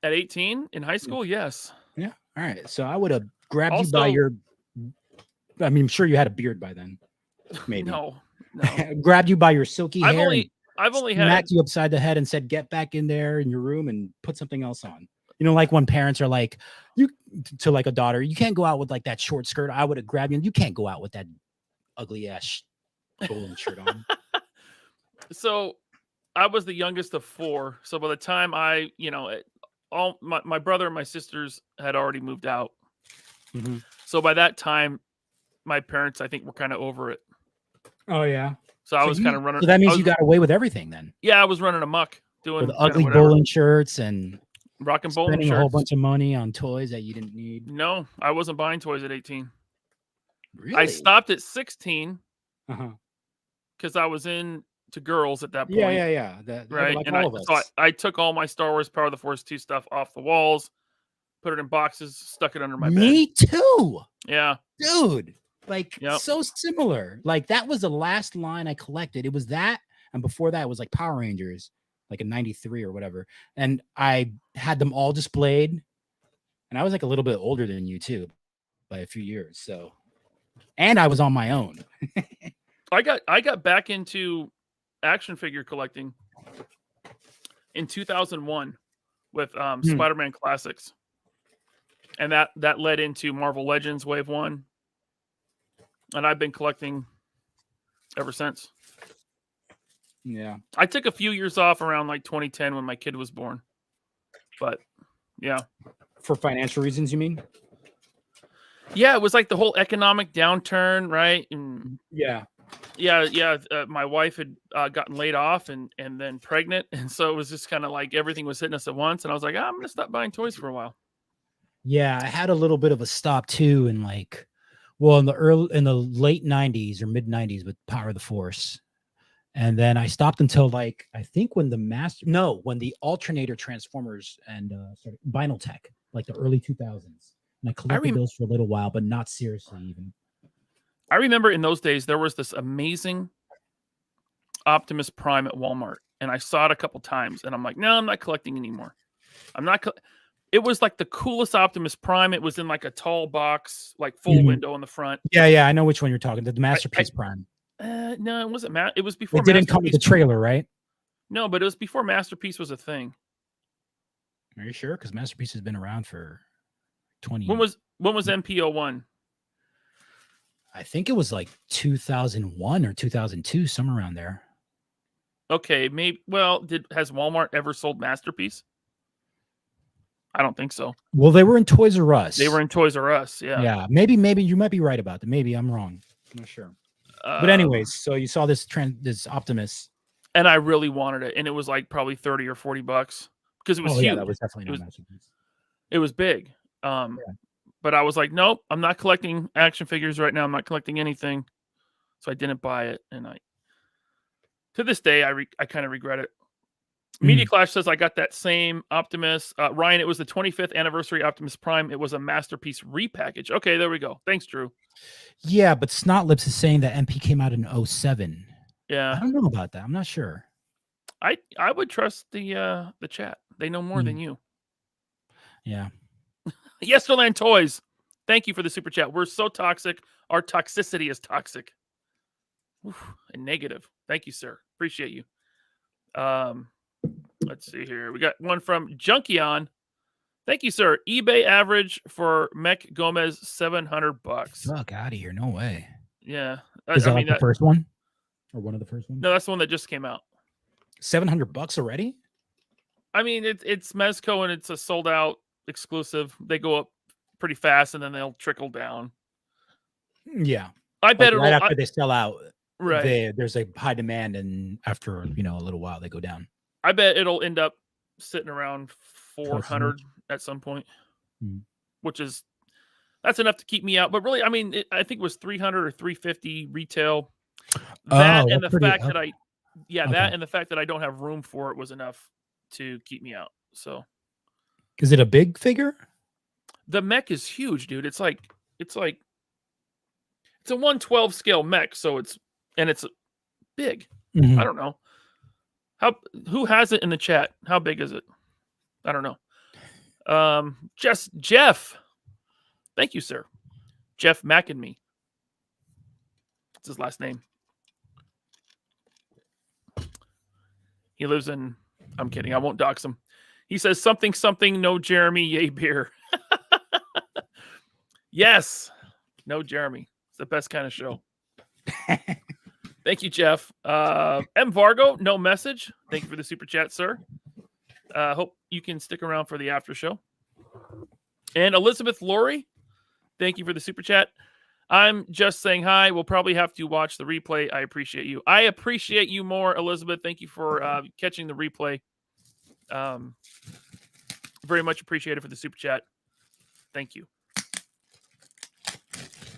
At 18 in high school? Yes. Yeah. All right. So I would have grabbed you by your. I mean, I'm sure you had a beard by then. Maybe. No. Grabbed you by your silky hair. I've only smacked you upside the head and said, "Get back in there in your room and put something else on." You know, like when parents are like, to like a daughter, "You can't go out with like that short skirt." I would have grabbed you. You can't go out with that ugly ass golden shirt on. So I was the youngest of 4. So by the time all my brother and my sisters had already moved out. Mm-hmm. So by that time, my parents, I think, were kind of over it. Oh yeah. So I was kind of running. So that means you got away with everything then. Yeah, I was running amok, doing with ugly bowling shirts and rocking bowling shirts. Spending a whole bunch of money on toys that you didn't need. No, I wasn't buying toys at 18. Really? I stopped at 16 Uh-huh. because I was into girls at that point. Yeah. Right, like and I took all my Star Wars Power of the Force 2 stuff off the walls, put it in boxes, stuck it under my bed. Me too. Yeah. Dude. Like Yep. so similar. Like that was the last line I collected. It was that, and before that it was like Power Rangers, like a 93 or whatever. And I had them all displayed. And I was like a little bit older than you too, by a few years. So, and I was on my own. I got back into action figure collecting in 2001 with Spider-Man Classics, and that led into Marvel Legends Wave 1, and I've been collecting ever since. Yeah, I took a few years off around like 2010 when my kid was born, but yeah. for financial reasons, you mean? Yeah, it was like the whole economic downturn, right? And Yeah. my wife had gotten laid off and then pregnant, and so it was just kind of like everything was hitting us at once. And I was like, I'm gonna stop buying toys for a while. Yeah, I had a little bit of a stop too, in like, well, in the late 90s or mid 90s with Power of the Force, and then I stopped until like I think when the alternator Transformers and Vinyl Tech, like the early 2000s, and I collected those for a little while, but not seriously even. I remember in those days there was this amazing Optimus Prime at Walmart, and I saw it a couple times, and I'm like, no, I'm not collecting anymore. I'm not. It was like the coolest Optimus Prime. It was in like a tall box, like full window in the front. Yeah, I know which one you're talking. The Masterpiece Prime. No, it wasn't. It was before. It didn't come with the trailer, right? No, but it was before Masterpiece was a thing. Are you sure? Because Masterpiece has been around for 20. When was MPO1? I think it was like 2001 or 2002, somewhere around there. Okay, maybe. Well, has Walmart ever sold Masterpiece? I don't think so. Well, they were in Toys R Us. They were in Toys R Us. Yeah. Yeah. Maybe you might be right about that. Maybe I'm wrong. I'm not sure. But anyways, so you saw this Optimus, and I really wanted it, and it was like probably $30 or $40 because it was huge. Yeah, that was definitely not Masterpiece. It was big. But I was like, nope, I'm not collecting action figures right now. I'm not collecting anything, so I didn't buy it. And to this day, I kind of regret it. Media Clash says I got that same Optimus. Ryan, it was the 25th anniversary Optimus Prime. It was a Masterpiece repackage. Okay, there we go. Thanks, Drew. Yeah, but Snotlips is saying that MP came out in 07. Yeah, I don't know about that. I'm not sure. I would trust the chat. They know more than you. Yeah. Yesterland Toys. Thank you for the super chat. We're so toxic. Our toxicity is toxic. Oof, and negative. Thank you, sir. Appreciate you. Let's see here. We got one from Junkion. Thank you, sir. eBay average for Mech Gomez $700. Fuck out of here. No way. Yeah. Is that the first one? Or one of the first ones? No, that's the one that just came out. $700 already? I mean, it's Mezco and it's a sold out exclusive. They go up pretty fast and then they'll trickle down. Yeah. I bet right after they sell out, right? There's a high demand, and after a little while they go down. I bet it'll end up sitting around 400 at some point, which that's enough to keep me out. But really, I mean, I think it was 300 or 350 retail. That and the fact that and the fact that I don't have room for it was enough to keep me out. So, is it a big figure? The mech is huge, dude. It's a 1/12 scale mech, so it's big. I don't know. Who has it in the chat? How big is it? I don't know. Jeff. Thank you, sir. Jeff McAnme. That's his last name. He lives in, I'm kidding, I won't dox him. He says something, no Jeremy, yay beer. Yes. No Jeremy. It's the best kind of show. Thank you, Jeff. M. Vargo, no message. Thank you for the super chat, sir. Hope you can stick around for the after show. And Elizabeth Laurie, thank you for the super chat. I'm just saying hi. We'll probably have to watch the replay. I appreciate you. I appreciate you more, Elizabeth. Thank you for catching the replay. Very much appreciated for the super chat. Thank you.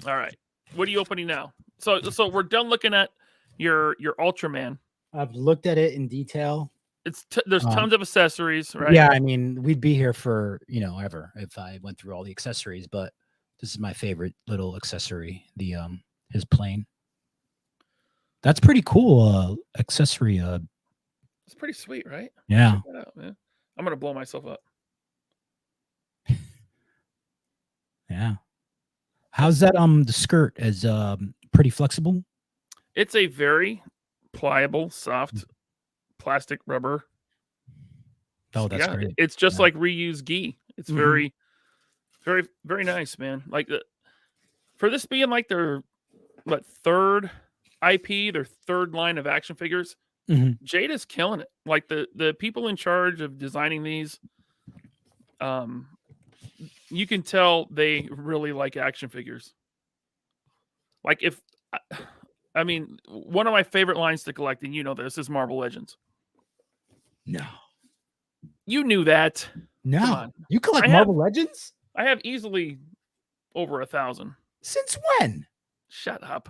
All right. What are you opening now? So we're done looking at your Ultraman. I've looked at it in detail. there's tons of accessories, right? Yeah, I mean, we'd be here for ever if I went through all the accessories, but this is my favorite little accessory, the his plane. That's pretty cool accessory. It's pretty sweet, right? Yeah. Check that out, man. I'm gonna blow myself up. Yeah. How's that? The skirt is pretty flexible. It's a very pliable, soft plastic rubber. Oh, that's great. It's just like reused gi. It's very, very, very nice, man. Like for this being like their third IP, their third line of action figures, Jada's killing it. Like the people in charge of designing these, you can tell they really like action figures. Like I mean, one of my favorite lines to collect, and you know this, is Marvel Legends. No. You knew that. No. Come on. You collect Marvel Legends? I have easily over 1,000. Since when? Shut up.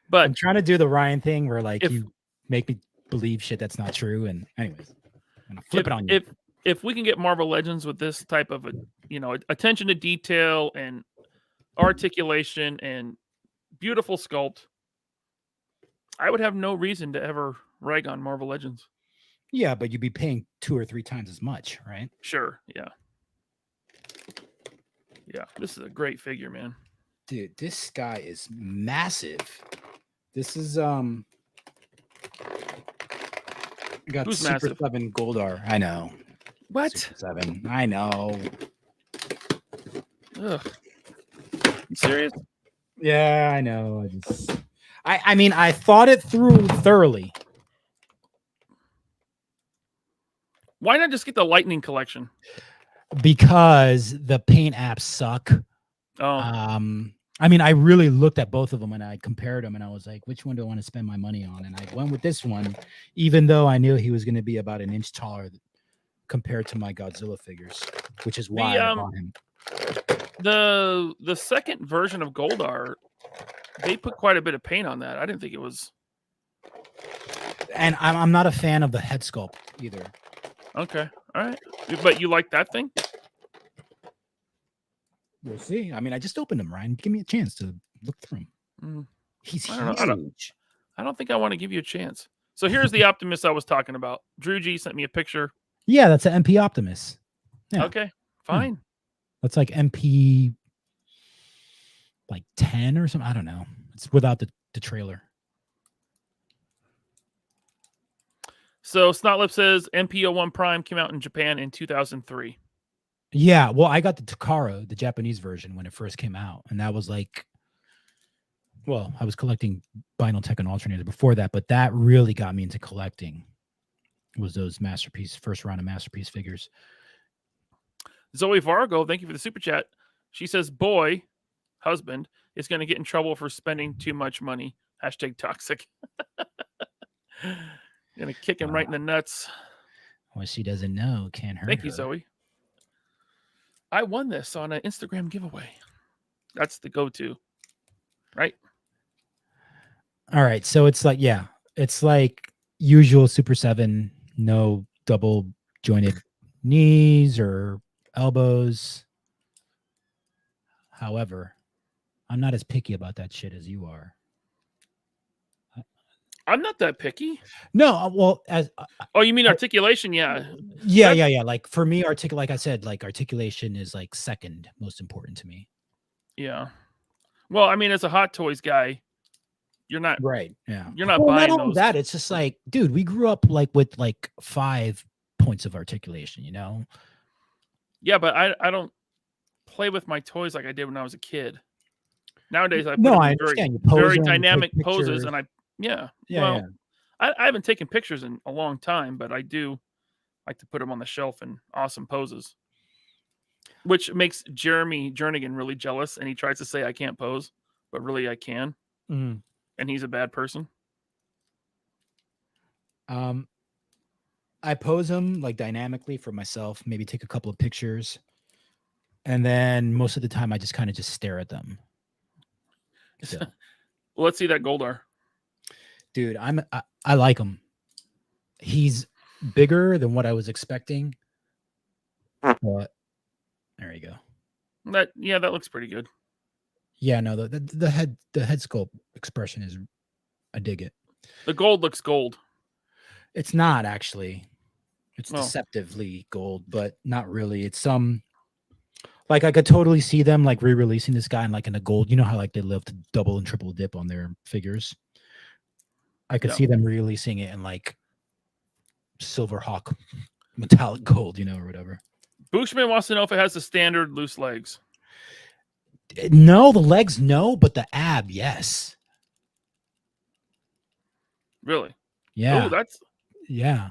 But I'm trying to do the Ryan thing where like you make me believe shit that's not true. And anyways, I'm gonna flip it on you. If we can get Marvel Legends with this type of attention to detail and articulation and beautiful sculpt, I would have no reason to ever rag on Marvel Legends. Yeah, but you'd be paying 2 or 3 times as much, right? Sure. Yeah. Yeah. This is a great figure, man. Dude, this guy is massive. This is got Who's Super massive? 7 Goldar. I know. What? Super 7. I know. Ugh. You serious? Yeah, I know. I mean, I thought it through thoroughly. Why not just get the Lightning collection? Because the paint apps suck. Oh. I mean, I really looked at both of them and I compared them and I was like, which one do I want to spend my money on? And I went with this one, even though I knew he was going to be about an inch taller compared to my Godzilla figures, which is why I bought him. The second version of Goldar, they put quite a bit of paint on that. I didn't think it was. And I'm not a fan of the head sculpt either. Okay. All right. But you like that thing? We'll see. I mean, I just opened him, Ryan. Give me a chance to look through him. He's huge. I don't think I want to give you a chance. So here's the Optimus I was talking about. Drew G sent me a picture. Yeah, that's an MP Optimus. Yeah. Okay, fine. That's like MP like 10 or something. I don't know. It's without the trailer. So Snotlip says MP01 Prime came out in Japan in 2003. Yeah, well, I got the Takara, the Japanese version, when it first came out, and that was like, well, I was collecting Vinyl Tech and Alternator before that, but that really got me into collecting. Was those first round of Masterpiece figures. Zoe Vargo, thank you for the super chat. She says, "Boy, husband is going to get in trouble for spending too much money." #toxic. Gonna kick him right in the nuts. What she doesn't know can't hurt. Thank you, Zoe. I won this on an Instagram giveaway. That's the go-to, right? All right, so it's like, yeah, it's like usual Super 7, no double jointed knees or elbows. However, I'm not as picky about that shit as you are. I'm not that picky. No, well, oh, you mean articulation? Yeah. Yeah. Like for me, like I said, like articulation is like second most important to me. Yeah. Well, I mean, as a Hot Toys guy, you're not right. Yeah. You're not buying not those. That it's just like, dude, we grew up like with like 5 points of articulation, you know? Yeah, but I don't play with my toys like I did when I was a kid. Nowadays, I put very dynamic poses, and I haven't taken pictures in a long time, but I do like to put them on the shelf in awesome poses, which makes Jeremy Jernigan really jealous, and he tries to say I can't pose, but really I can, and he's a bad person. I pose them like dynamically for myself, maybe take a couple of pictures, and then most of the time I just kind of just stare at them. So. Let's see that Goldar. Dude, I like them. He's bigger than what I was expecting. But there you go. That looks pretty good. Yeah, no, the head sculpt expression is, I dig it. The gold looks gold. It's not actually. It's Oh. deceptively gold, but not really. It's like I could totally see them like re-releasing this guy in a gold. You know how like they love to double and triple dip on their figures. I could see them releasing it in like Silver Hawk metallic gold, or whatever. Bushman wants to know if it has the standard loose legs. No, the legs, no, but the ab, yes. Really? Yeah. Oh, that's yeah.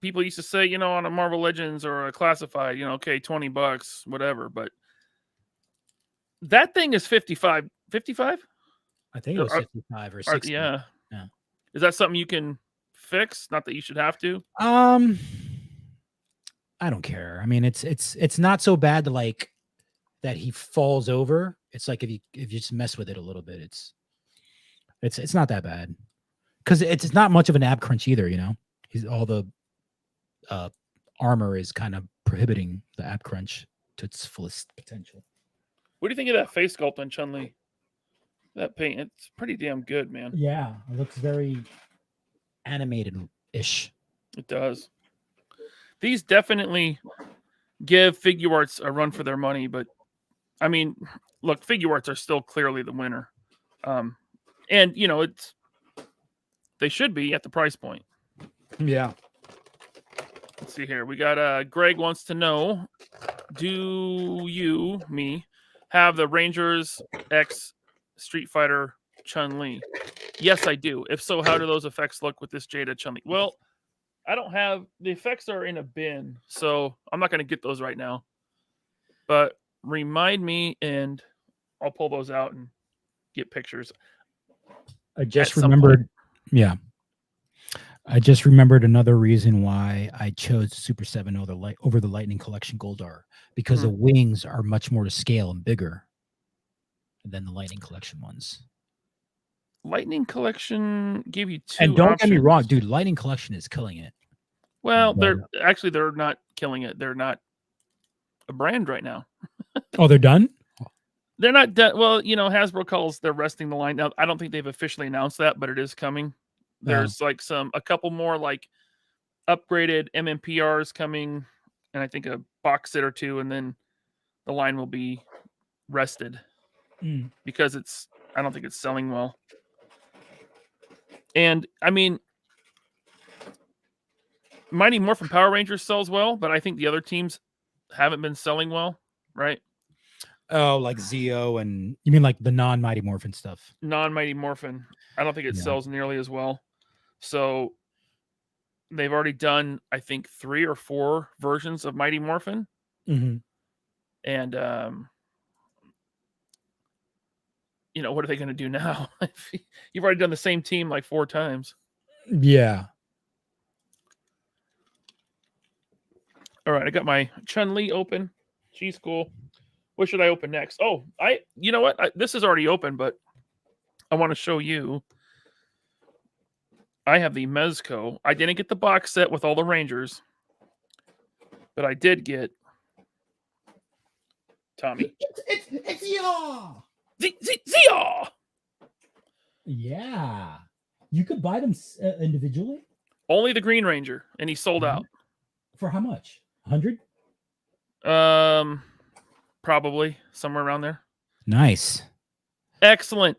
People used to say, on a Marvel Legends or a classified, okay, $20, whatever. But that thing is 55. 55? I think it was 55 or 60. Yeah. Is that something you can fix? Not that you should have to. I don't care. I mean, it's not so bad to like that he falls over. It's like if you just mess with it a little bit, it's not that bad. Because it's not much of an ab crunch either, He's all the armor is kind of prohibiting the ab crunch to its fullest potential. What do you think of that face sculpt on Chun-Li? That paint, it's pretty damn good, man. Yeah, it looks very animated-ish. It does. These definitely give Figure Arts a run for their money, but I mean, look, Figure Arts are still clearly the winner. And they should be at the price point. Yeah. Let's see here. We got Greg wants to know, do you, have the Rangers X Street Fighter Chun-Li? Yes, I do. If so, how do those effects look with this Jada Chun-Li? Well, I don't have the effects are in a bin, so I'm not going to get those right now. But remind me, and I'll pull those out and get pictures. I just remembered. Yeah. I just remembered another reason why I chose Super 7 over the Lightning Collection Goldar, because the wings are much more to scale and bigger than the Lightning Collection ones. Lightning Collection gave you two And don't options. get me wrong, dude, Lightning Collection is killing it. Well, they're not killing it. They're not a brand right now. Oh, they're done? They're not done. Well, Hasbro calls they're resting the line. Now, I don't think they've officially announced that, but it is coming. There's like a couple more like upgraded MMPRs coming, and I think a box set or two, and then the line will be rested because I don't think it's selling well. And I mean, Mighty Morphin Power Rangers sells well, but I think the other teams haven't been selling well, right? Oh, like Zeo, and you mean like the non-Mighty Morphin stuff? Non-Mighty Morphin. I don't think it sells nearly as well. So they've already done, I think, 3 or 4 versions of Mighty Morphin. Mm-hmm. And, what are they going to do now? You've already done the same team like 4 times. Yeah. All right, I got my Chun-Li open. She's cool. What should I open next? Oh, you know what? This is already open, but I want to show you. I have the Mezco. I didn't get the box set with all the Rangers, but I did get Tommy. It's y'all. Zia! Yeah. You could buy them individually? Only the Green Ranger, and he sold out. For how much? 100? Probably somewhere around there. Nice. Excellent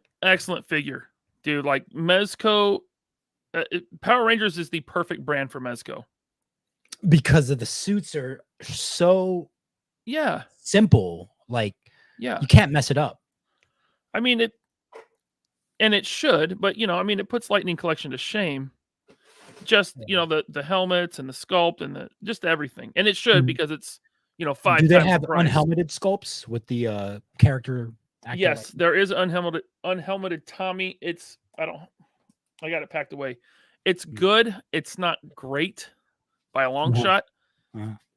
figure, dude. Like Mezco, Power Rangers is the perfect brand for Mezco because of the suits are so simple. Like you can't mess it up. I mean it should, but it puts Lightning Collection to shame. Just the helmets and the sculpt and just everything, and it should because it's 5 Do they times have the price. unhelmeted sculpts with the character? Yes, there is unhelmeted Tommy. I got it packed away. It's good. It's not great by a long shot.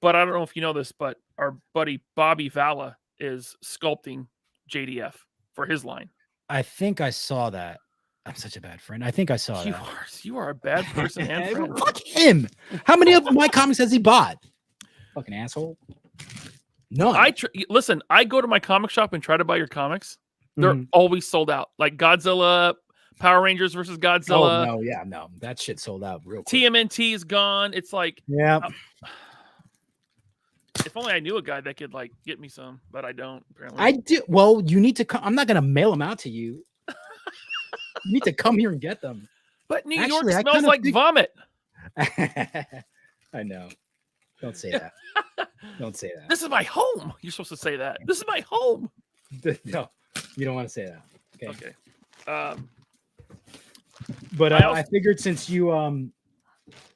But I don't know if you know this, but our buddy Bobby Valla is sculpting JDF for his line. I think I saw that. I'm such a bad friend. I think I saw that. You are a bad person and friend. Fuck him. How many of my comics has he bought? Fucking asshole. None. Listen, I go to my comic shop and try to buy your comics. They're always sold out. Like Godzilla, Power Rangers versus Godzilla. Oh, no. That shit sold out real quick. TMNT is gone. It's like, yeah. If only I knew a guy that could like get me some, but I don't. Apparently, I do. Well, you need to come. I'm not gonna mail them out to you. You need to come here and get them. But New York smells like vomit. I know. Don't say that. Don't say that. This is my home. You're supposed to say that. This is my home. No, you don't want to say that. Okay. But I figured since you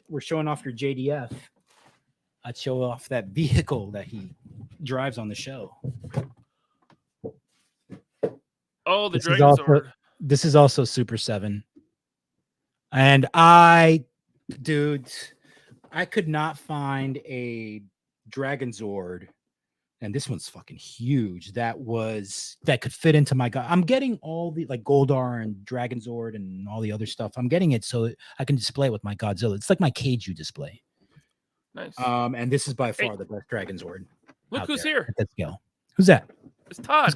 were showing off your JDF, I'd show off that vehicle that he drives on the show. Oh, the Dragon Sword. This is also Super 7. And dude, I could not find a Dragon Zord, and this one's fucking huge. That could fit into my guy. I'm getting all the like Goldar and Dragon Zord and all the other stuff. I'm getting it so I can display it with my Godzilla. It's like my Kaiju display. Nice. And this is by far the best Dragon Zord. Look who's here. Let's go. Who's that? It's Todd.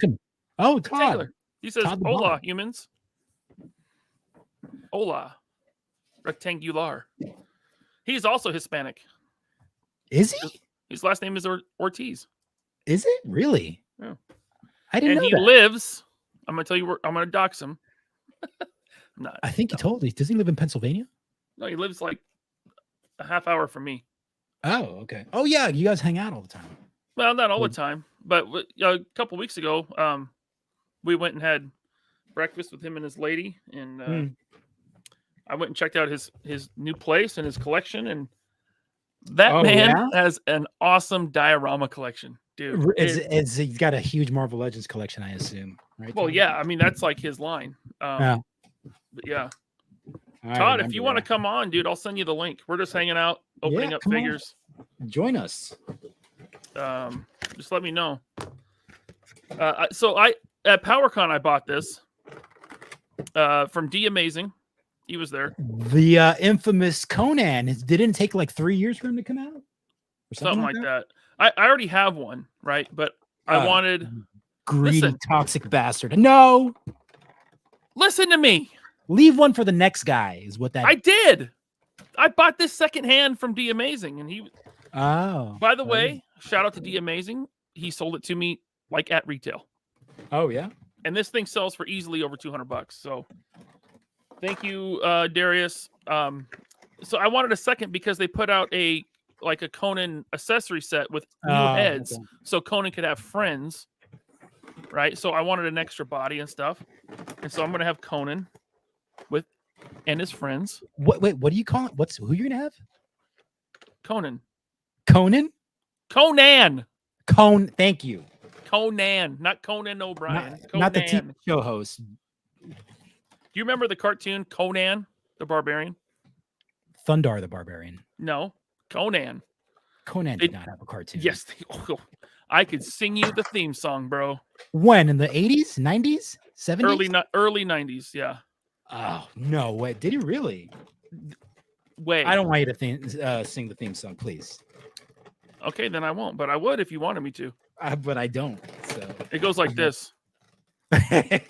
Oh, Todd. Taylor. He says, Todd "Hola, humans." Hola, rectangular. He's also Hispanic. Is he? His last name is Ortiz. Is it really? Yeah. I didn't know he lives. I'm gonna tell you where. I'm gonna dox him. I think he told me. Does he live in Pennsylvania? No, he lives like a half hour from me. Oh, okay. Oh yeah, you guys hang out all the time. Well, not all the time, but a couple weeks ago, we went and had breakfast with him and his lady, and I went and checked out his new place and his collection, and that man has an awesome diorama collection, dude. He's got a huge Marvel Legends collection, I assume, right? Well, yeah, I mean that's like his line. But yeah. Todd, if you want to come on, dude, I'll send you the link. We're just hanging out, opening up figures. Join us. Just let me know. So at PowerCon I bought this from D Amazing. He was there. The infamous Conan. Didn't it take like 3 years for him to come out? Or something like that. I already have one, right? But I wanted greedy, toxic bastard. No. Listen to me. Leave one for the next guy is what that I did. I bought this secondhand from D Amazing, and he. Oh. By the way, shout out to D Amazing. He sold it to me like at retail. Oh yeah. And this thing sells for easily over $200. So, thank you, Darius. So I wanted a second because they put out a Conan accessory set with new heads, so Conan could have friends. Right. So I wanted an extra body and stuff, and so I'm gonna have Conan and his friends. What do you call it? Who you're gonna have? Conan. Thank you. Conan, not Conan O'Brien. Not the TV show host. Do you remember the cartoon Conan the Barbarian? Thundar the Barbarian. No, Conan. Conan did not have a cartoon. Yes, I could sing you the theme song, bro. When, in the 80s, 90s, 70s? Early 90s, yeah. Oh, no way. Did he really? Wait. I don't want you to sing the theme song, please. Okay, then I won't, but I would if you wanted me to. But I don't. So it goes like this. I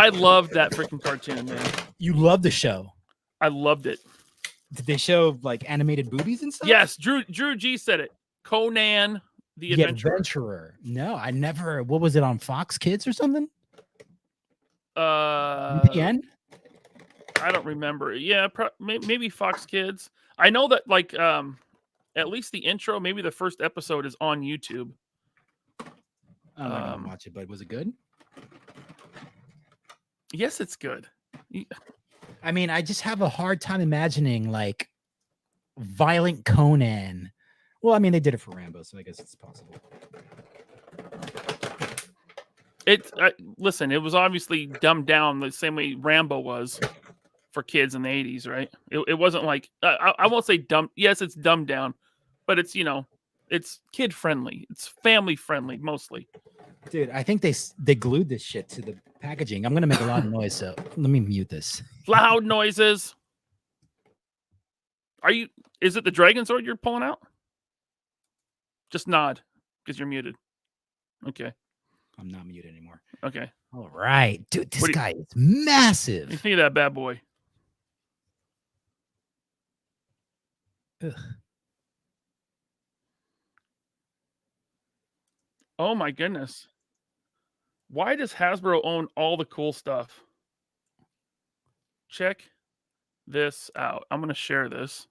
loved that freaking cartoon, man. You loved the show. I loved it. Did they show like animated boobies and stuff? Yes, Drew G said it. Conan the Adventurer. No, I never. What was it on Fox Kids or something? VPN? I don't remember. Yeah, maybe Fox Kids. I know that like at least the intro, maybe the first episode is on YouTube. I didn't watch it, but was it good? Yes, it's good. I mean, I just have a hard time imagining like violent Conan. Well, I mean, they did it for Rambo, so I guess it's possible. Listen, it was obviously dumbed down the same way Rambo was for kids in the 80s, right? It wasn't like I won't say dumb. Yes, it's dumbed down, but it's it's kid friendly. It's family friendly mostly. Dude, I think they glued this shit to packaging. I'm gonna make a lot of noise, so let me mute this. Loud noises. Is it the dragon sword you're pulling out? Just nod, because you're muted. Okay. I'm not muted anymore. Okay. All right. Dude, this What do you- guy is massive. You think of that bad boy. Ugh. Oh my goodness. Why does Hasbro own all the cool stuff? Check this out. I'm going to share this.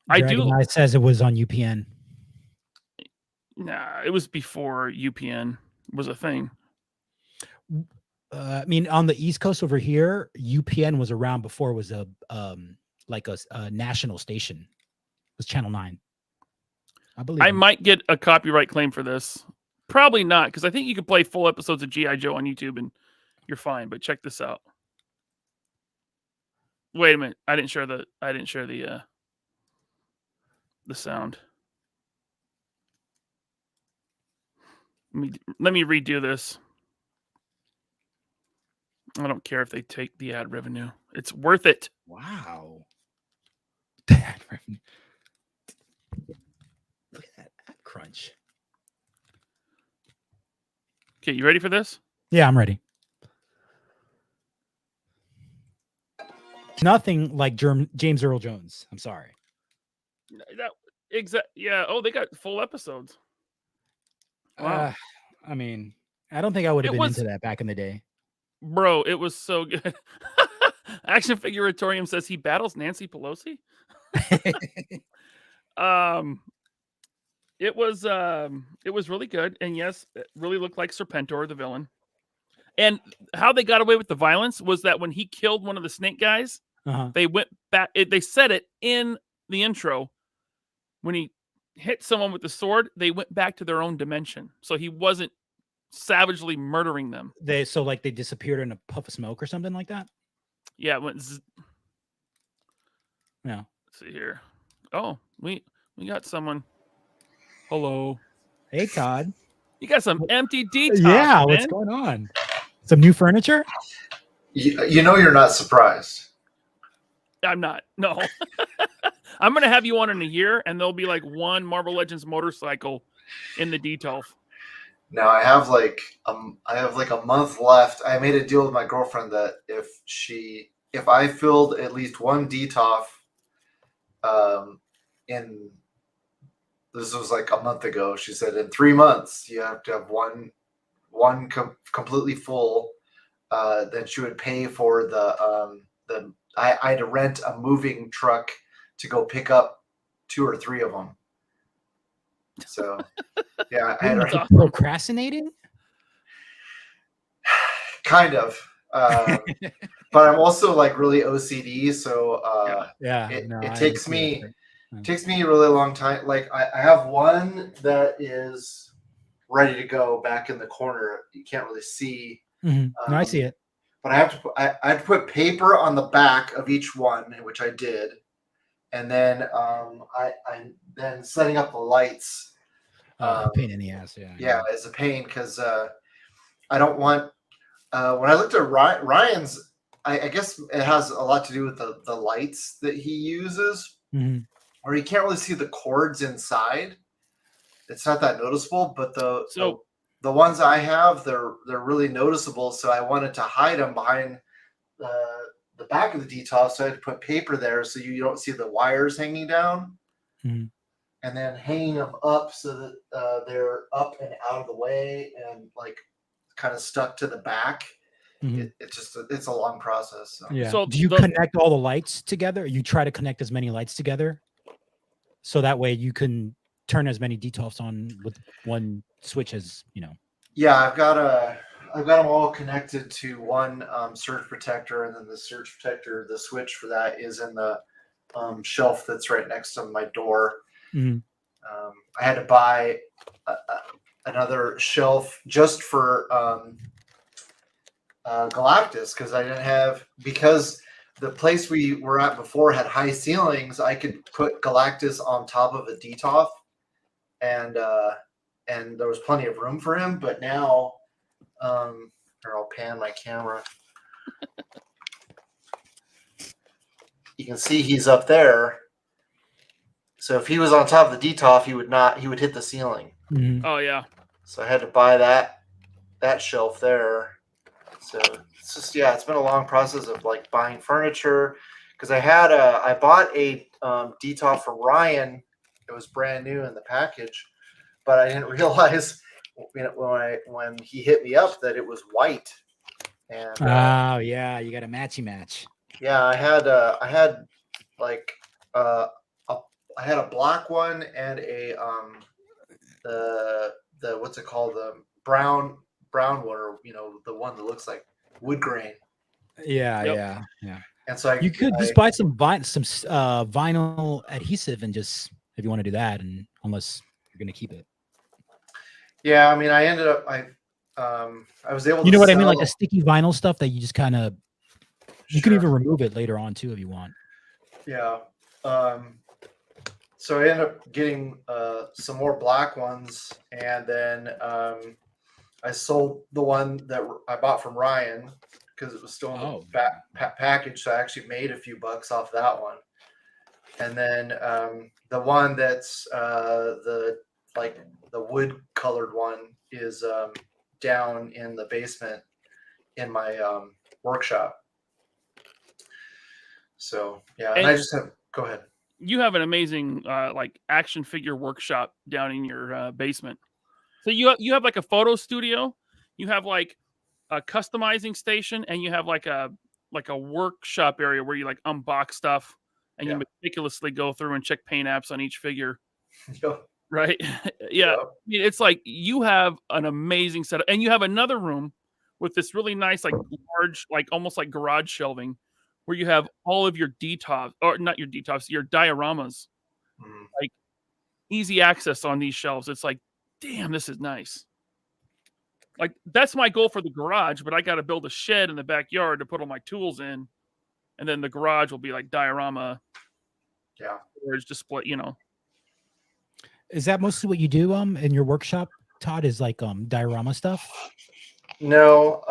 Dragon Eye says it was on UPN. Nah, it was before UPN was a thing. I mean, on the East Coast over here, UPN was around before it was a national station. It was Channel 9. I believe. I might get a copyright claim for this. Probably not, because I think you can play full episodes of G.I. Joe on YouTube and you're fine. But check this out. Wait a minute. I didn't share the sound. Let me redo this. I don't care if they take the ad revenue. It's worth it. Wow. Ad revenue. Look at that ad crunch. Okay, you ready for this? Yeah, I'm ready. Nothing like James Earl Jones. I'm sorry. Yeah. Oh, they got full episodes. Wow. I mean, I don't think I would have been into that back in the day. Bro, it was so good. Action Figuratorium says he battles Nancy Pelosi. It was really good, and yes, it really looked like Serpentor, the villain. And how they got away with the violence was that when he killed one of the snake guys, they went back. They said it in the intro. When he hit someone with the sword, they went back to their own dimension. So he wasn't savagely murdering them. They disappeared in a puff of smoke or something like that. Yeah, it went. Yeah. Let's see here. Oh, we got someone. Hello. Hey, Todd. You got some empty detox. Yeah, man. what's going on? Some new furniture? You know you're not surprised. I'm not. No. I'm gonna have you on in a year, and there'll be like one Marvel Legends motorcycle in the Detolf. Now I have like a month left. I made a deal with my girlfriend that if I filled at least one Detolf, this was like a month ago. She said in 3 months you have to have one completely full. Then she would pay for I had to rent a moving truck to go pick up 2 or 3 of them. So yeah, I had procrastinating. Kind of, but I'm also like really OCD. So it takes me a really long time. Like I have one that is ready to go back in the corner. You can't really see. Mm-hmm. No, I see it. But I had to put paper on the back of each one, which I did, and then I then setting up the lights. Pain in the ass, yeah, it's a pain because I don't want. When I looked at Ryan's, I guess it has a lot to do with the lights that he uses, where you can't really see the cords inside. It's not that noticeable, but the ones I have, they're really noticeable. So I wanted to hide them behind the back of the Detolf. So I had to put paper there so you don't see the wires hanging down, and then hanging them up so that they're up and out of the way and like kind of stuck to the back. It's a long process. So. Yeah. So do you connect all the lights together? You try to connect as many lights together, so that way you can turn as many Detolfs on with one switch as you know. Yeah, I've got them all connected to one surge protector, and then the surge protector, the switch for that is in the shelf that's right next to my door. I had to buy another shelf just for Galactus because the place we were at before had high ceilings. I could put Galactus on top of a Detolf, and there was plenty of room for him. But now Here, I'll pan my camera. You can see he's up there. So if he was on top of the DTOF, he would not. He would hit the ceiling. Mhm. Oh yeah. So I had to buy that shelf there. So it's just it's been a long process of like buying furniture because I bought a DTOF from Ryan. It was brand new in the package, but I didn't realize when he hit me up that it was white. And Oh yeah, you got a matchy match. yeah, I had like I had a black one and a the what's it called, the brown one, or the one that looks like wood grain. Yeah, Yep. yeah. And so You could just buy some vinyl adhesive and just, if you want to do that, and unless you're gonna keep it. Yeah, I mean, I ended up I was able to You know what I mean, sell- like the sticky vinyl stuff that you just kind of you can Sure. even remove it later on too if you want. Yeah. So I ended up getting some more black ones, and then I sold the one that I bought from Ryan because it was still in the package. So I actually made a few bucks off that one. And then the one that's the wood colored one is down in the basement in my workshop. So yeah, and I just have. Go ahead. You have an amazing like action figure workshop down in your basement. So you have like a photo studio, you have like a customizing station, and you have like a workshop area where you like unbox stuff and you meticulously go through and check paint apps on each figure. Yep. Right? Yeah. Yep. I mean, it's like you have an amazing setup, and you have another room with this really nice, like large, like almost like garage shelving, where you have all of your DTOFs, or not your DTOFs, your dioramas, Mhm. like easy access on these shelves. It's like, damn, this is nice. Like that's my goal for the garage, but I got to build a shed in the backyard to put all my tools in, and then the garage will be like diorama. Yeah. Storage display, Is that mostly what you do in your workshop, Todd? Is like diorama stuff? No,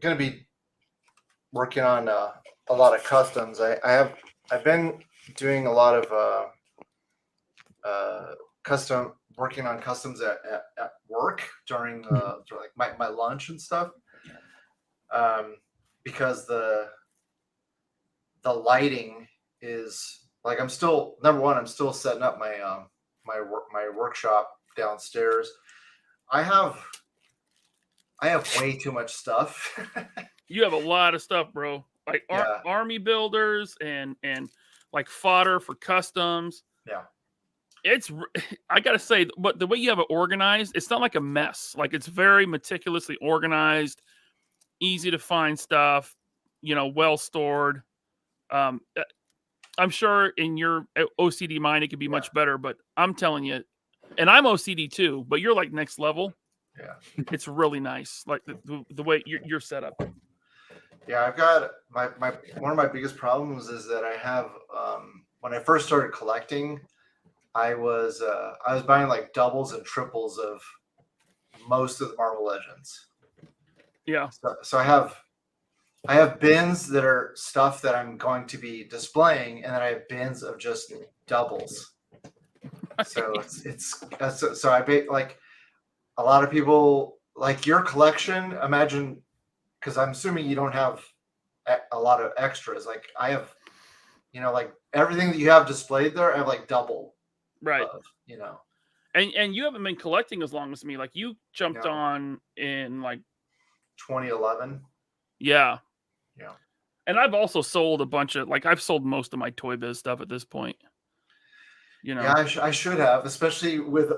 gonna be working on a lot of customs. I've been doing a lot of working on customs at work during like my lunch and stuff. Because the lighting is like, I'm still setting up my my workshop downstairs. I have way too much stuff. You have a lot of stuff, bro. Like Yeah. army builders and like fodder for customs. Yeah. I gotta say, but the way you have it organized, it's not like a mess. Like it's very meticulously organized, easy to find stuff, well stored. I'm sure in your OCD mind it could be much better, but I'm telling you, and I'm OCD too, but you're like next level. Yeah. It's really nice, like the way you're set up. Yeah, I've got my one of my biggest problems is that I have when I first started collecting, I was buying like doubles and triples of most of the Marvel Legends. Yeah. So I have bins that are stuff that I'm going to be displaying, and then I have bins of just doubles. So so I like a lot of people like your collection. Imagine, because I'm assuming you don't have a lot of extras. Like I have, like everything that you have displayed there, I have like double. Right. Of, And you haven't been collecting as long as me. Like you jumped on in like 2011. Yeah. Yeah. And I've also sold a bunch of I've sold most of my Toy Biz stuff at this point. Yeah, I should have, especially with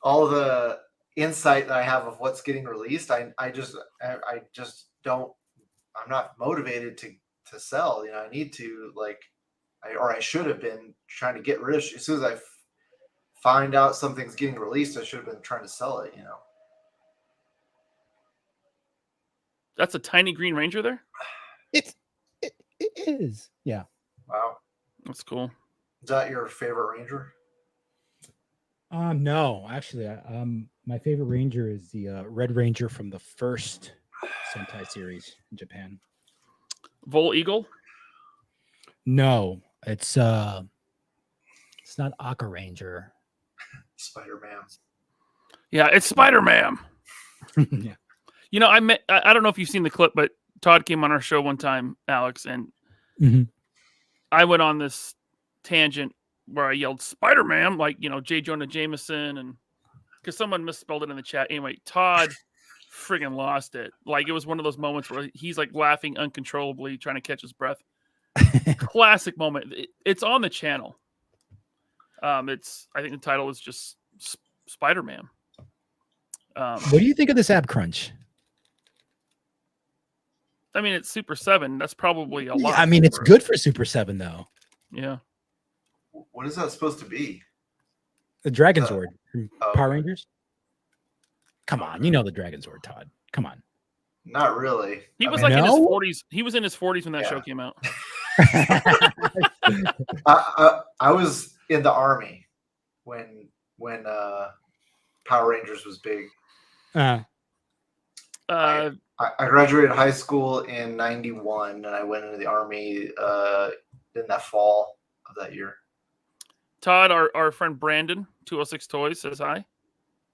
all the insight that I have of what's getting released. I just don't. I'm not motivated to sell. I need to I should have been trying to get rid of. As soon as I find out something's getting released, I should have been trying to sell it. That's a tiny Green Ranger there. It is. Yeah. Wow. That's cool. Is that your favorite Ranger? No, actually, My favorite Ranger is the Red Ranger from the first Sentai series in Japan. Vol Eagle? No, it's not Aka Ranger. Spider-Man. Yeah, it's Spider-Man. Yeah. You know, I don't know if you've seen the clip, but Todd came on our show one time, Alex, and I went on this tangent where I yelled Spider-Man, like, you know, J. Jonah Jameson, and because someone misspelled it in the chat. Anyway, Todd friggin' lost it. Like, it was one of those moments where he's like laughing uncontrollably, trying to catch his breath. Classic moment. It's on the channel. I think the title is just Spider-Man. What do you think of this ab crunch? I mean, it's Super 7. That's probably a lot. Yeah, I mean, it's good for Super 7, though. Yeah. What is that supposed to be? The Dragon Zord from oh. Power Rangers? Come on, you know the Dragon Zord, Todd. Come on. Not really. He was in his 40s. He was in his 40s when that show came out. I was in the Army when Power Rangers was big. I graduated high school in 91 and I went into the Army in that fall of that year. Todd, our friend Brandon, 206 Toys, says hi.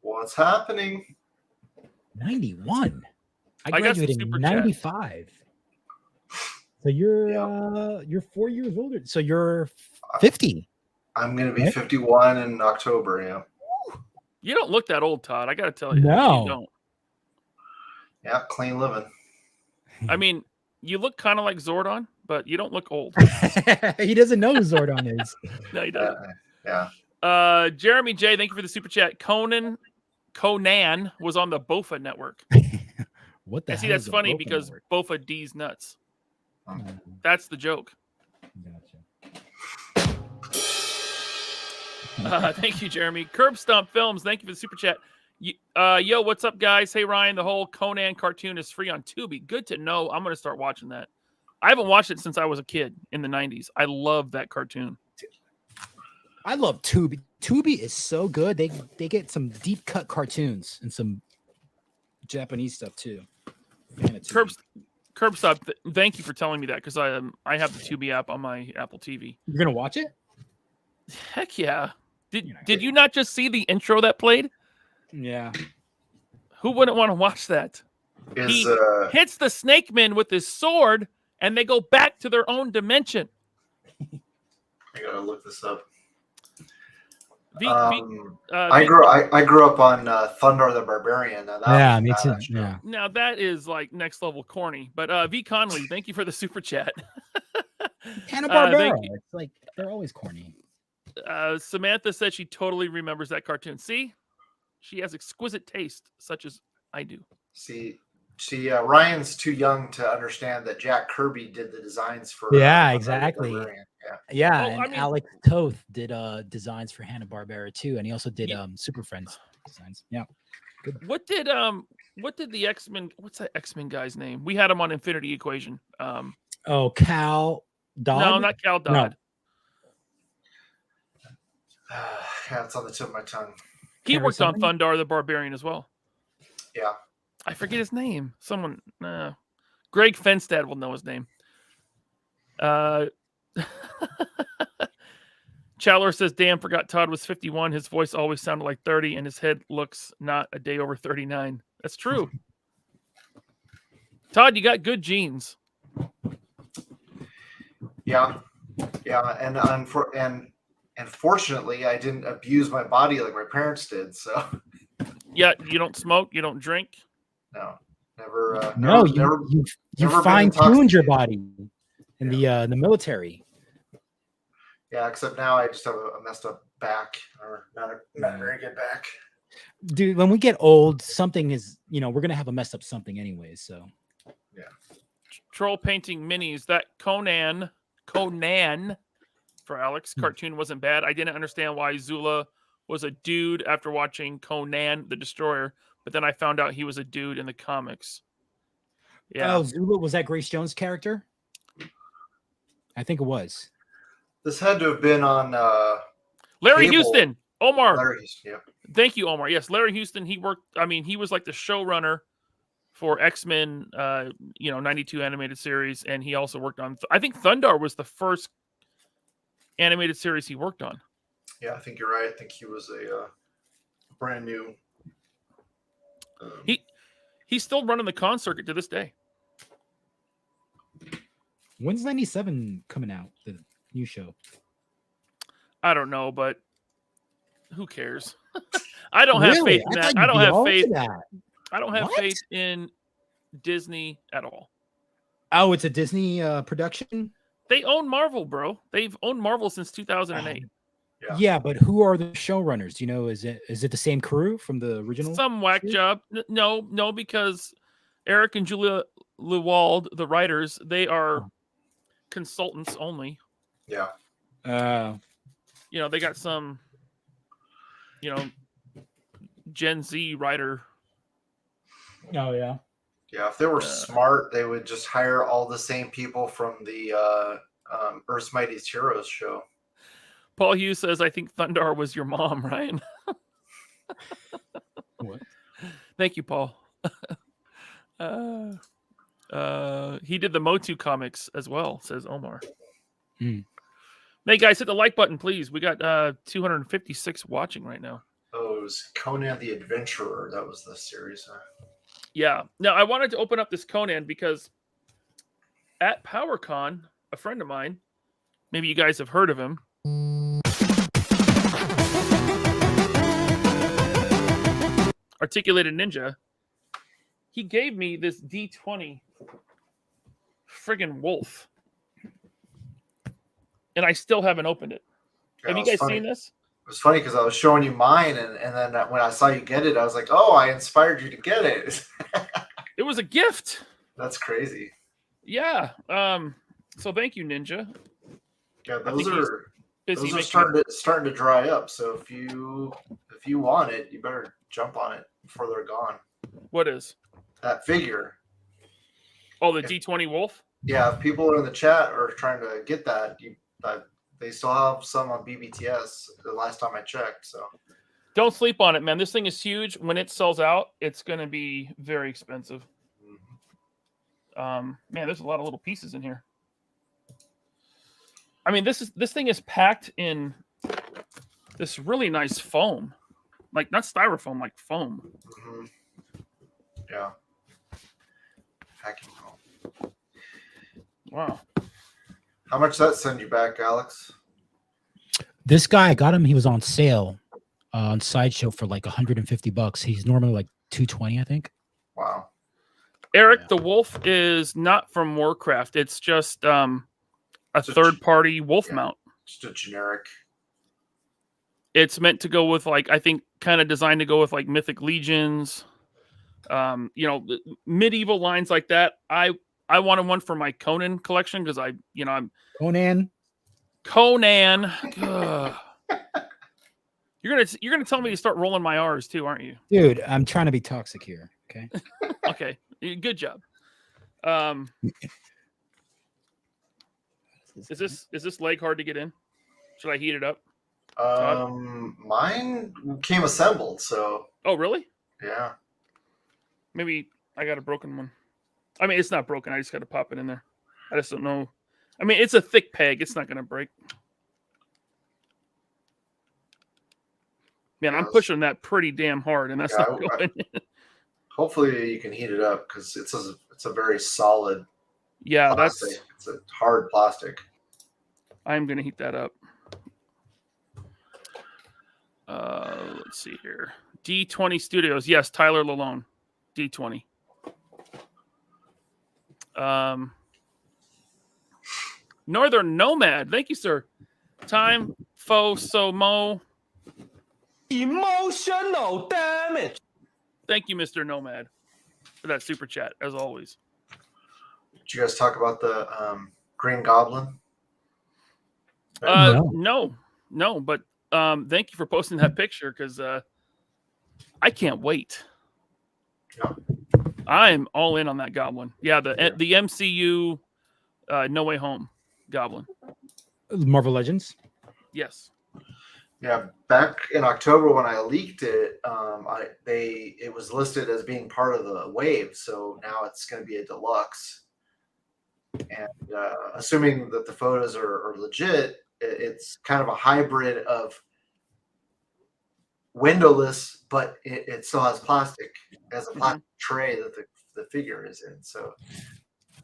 What's happening? 91. I graduated in 95. So you're 4 years older. So you're 50. I'm going to be 51 in October, yeah. You don't look that old, Todd. I got to tell you. No. You don't. Yeah, clean living. I mean, you look kind of like Zordon, but you don't look old. He doesn't know who Zordon is. No, he doesn't. Yeah. Jeremy J, thank you for the super chat. Conan was on the Bofa network. What the hell? See, that's funny Bofa because network? Bofa D's nuts. That's the joke. Gotcha. Thank you, Jeremy. Curb Stomp Films, thank you for the super chat. Yo, what's up, guys? Hey, Ryan, the whole Conan cartoon is free on Tubi. Good to know. I'm going to start watching that. I haven't watched it since I was a kid in the 90s. I love that cartoon. I love Tubi. Tubi is so good. They get some deep cut cartoons and some Japanese stuff too. Curb Stop, thank you for telling me that because I have the Tubi app on my Apple TV. You're gonna watch it? Heck yeah! Did you not just see the intro that played? Yeah. Who wouldn't want to watch that? He hits the Snake Man with his sword, and they go back to their own dimension. I gotta look this up. I grew up on Thunder the Barbarian. Yeah, me too. Yeah. Now that is like next level corny. But V Conley, thank you for the super chat. Hanna-Barbera. It's like they're always corny. Samantha said she totally remembers that cartoon. See, she has exquisite taste, such as I do. See, Ryan's too young to understand that Jack Kirby did the designs for. Yeah, exactly. Yeah, Well, and Alex Toth did designs for Hanna-Barbera too, and he also did Super Friends designs. Yeah. Good. What did the X-Men? What's that X-Men guy's name? We had him on Infinity Equation. Cal Dodd. No, not Cal Dodd. Yeah, it's on the tip of my tongue. He worked on Thundar the Barbarian as well. Yeah. I forget his name. Someone, Greg Fenstad will know his name. Chowler says, damn, forgot Todd was 51. His voice always sounded like 30, and his head looks not a day over 39. That's true. Todd, you got good genes. Yeah. And fortunately, I didn't abuse my body like my parents did. So. Yeah, you don't smoke, you don't drink. No, never. You fine-tuned your body in the military. Yeah, except now I just have a messed up back, or not a very good back. Dude, when we get old, something is, we're gonna have a messed up something anyways. So. Yeah. Troll painting minis. That Conan for Alex cartoon wasn't bad. I didn't understand why Zula was a dude after watching Conan the Destroyer, but then I found out he was a dude in the comics. Yeah. Oh, Zula, was that Grace Jones' character? I think it was. This had to have been on Larry cable. Houston. Omar. Larry Houston, yep. Thank you, Omar. Yes, Larry Houston. He worked. I mean, he was like the showrunner for X-Men, 92 animated series, and he also worked on. I think Thundar was the first animated series he worked on. Yeah, I think you're right. I think he was a brand new. He's still running the con circuit to this day. When's 97 coming out? The new show. I don't know, but who cares? I don't have faith in that. I don't have faith. I don't have faith in Disney at all. Oh, it's a Disney production? They own Marvel, bro. They've owned Marvel since 2008. Yeah, but who are the showrunners? Do you know? Is it the same crew from the original? Some whack job. No, because Eric and Julia Lewald, the writers, they are consultants only. Yeah. They got some, Gen Z writer. Oh yeah. Yeah, if they were smart, they would just hire all the same people from the Earth's Mightiest Heroes show. Paul Hughes says, I think Thundar was your mom, Ryan. What? Thank you, Paul. He did the Motu comics as well, says Omar. Hey, guys, hit the like button, please. We got 256 watching right now. Oh, it was Conan the Adventurer. That was the series. Yeah. Now, I wanted to open up this Conan because at PowerCon, a friend of mine, maybe you guys have heard of him, Articulated Ninja, he gave me this D20 friggin' wolf. And I still haven't opened it. Yeah, have you guys seen this? It was funny because I was showing you mine, and then when I saw you get it, I was like, oh, I inspired you to get it. It was a gift. That's crazy. Yeah. So thank you, Ninja. Yeah, those are busy starting to dry up. So if you want it, you better jump on it before they're gone. What is that figure? Oh, the D20 wolf. Yeah, if people are in the chat are trying to get that, they still have some on BBTS. The last time I checked, so don't sleep on it, man. This thing is huge. When it sells out, it's going to be very expensive. Man, there's a lot of little pieces in here. I mean, this thing is packed in this really nice foam, like not styrofoam, like foam. Yeah, packing foam. Wow. How much does that send you back, Alex? This guy, I got him. He was on sale on Sideshow for like $150. He's normally like $220, I think. Wow. Eric, the wolf is not from Warcraft. It's just a third-party wolf mount. Just a generic. It's meant to go with, like, I think, kind of designed to go with like Mythic Legions, medieval lines like that. I wanted one for my Conan collection because I'm Conan. Ugh. You're gonna tell me to start rolling my R's too, aren't you? Dude, I'm trying to be toxic here. Okay. Okay. Good job. Is this leg hard to get in? Should I heat it up? Mine came assembled, so. Oh, really? Yeah. Maybe I got a broken one. I mean, it's not broken. I just got to pop it in there. I just don't know. I mean, it's a thick peg. It's not going to break. Man, I'm pushing that pretty damn hard, and that's not going in. Hopefully, you can heat it up because it's a very solid. Yeah, plastic. It's a hard plastic. I'm going to heat that up. Let's see here. D20 Studios. Yes, Tyler Lalone. D20. Northern Nomad. Thank you, sir. Time fo so mo. Emotional damage. Thank you, Mr. Nomad, for that super chat, as always. Did you guys talk about the Green Goblin? No, but thank you for posting that picture because I can't wait. Yeah. I'm all in on that Goblin. Yeah, the MCU No Way Home Goblin. Marvel Legends. Yes. Yeah, back in October when I leaked it, it was listed as being part of the wave, so now it's going to be a deluxe. And assuming that the photos are legit, it's kind of a hybrid of windowless, but it still has plastic as a plastic tray that the figure is in. So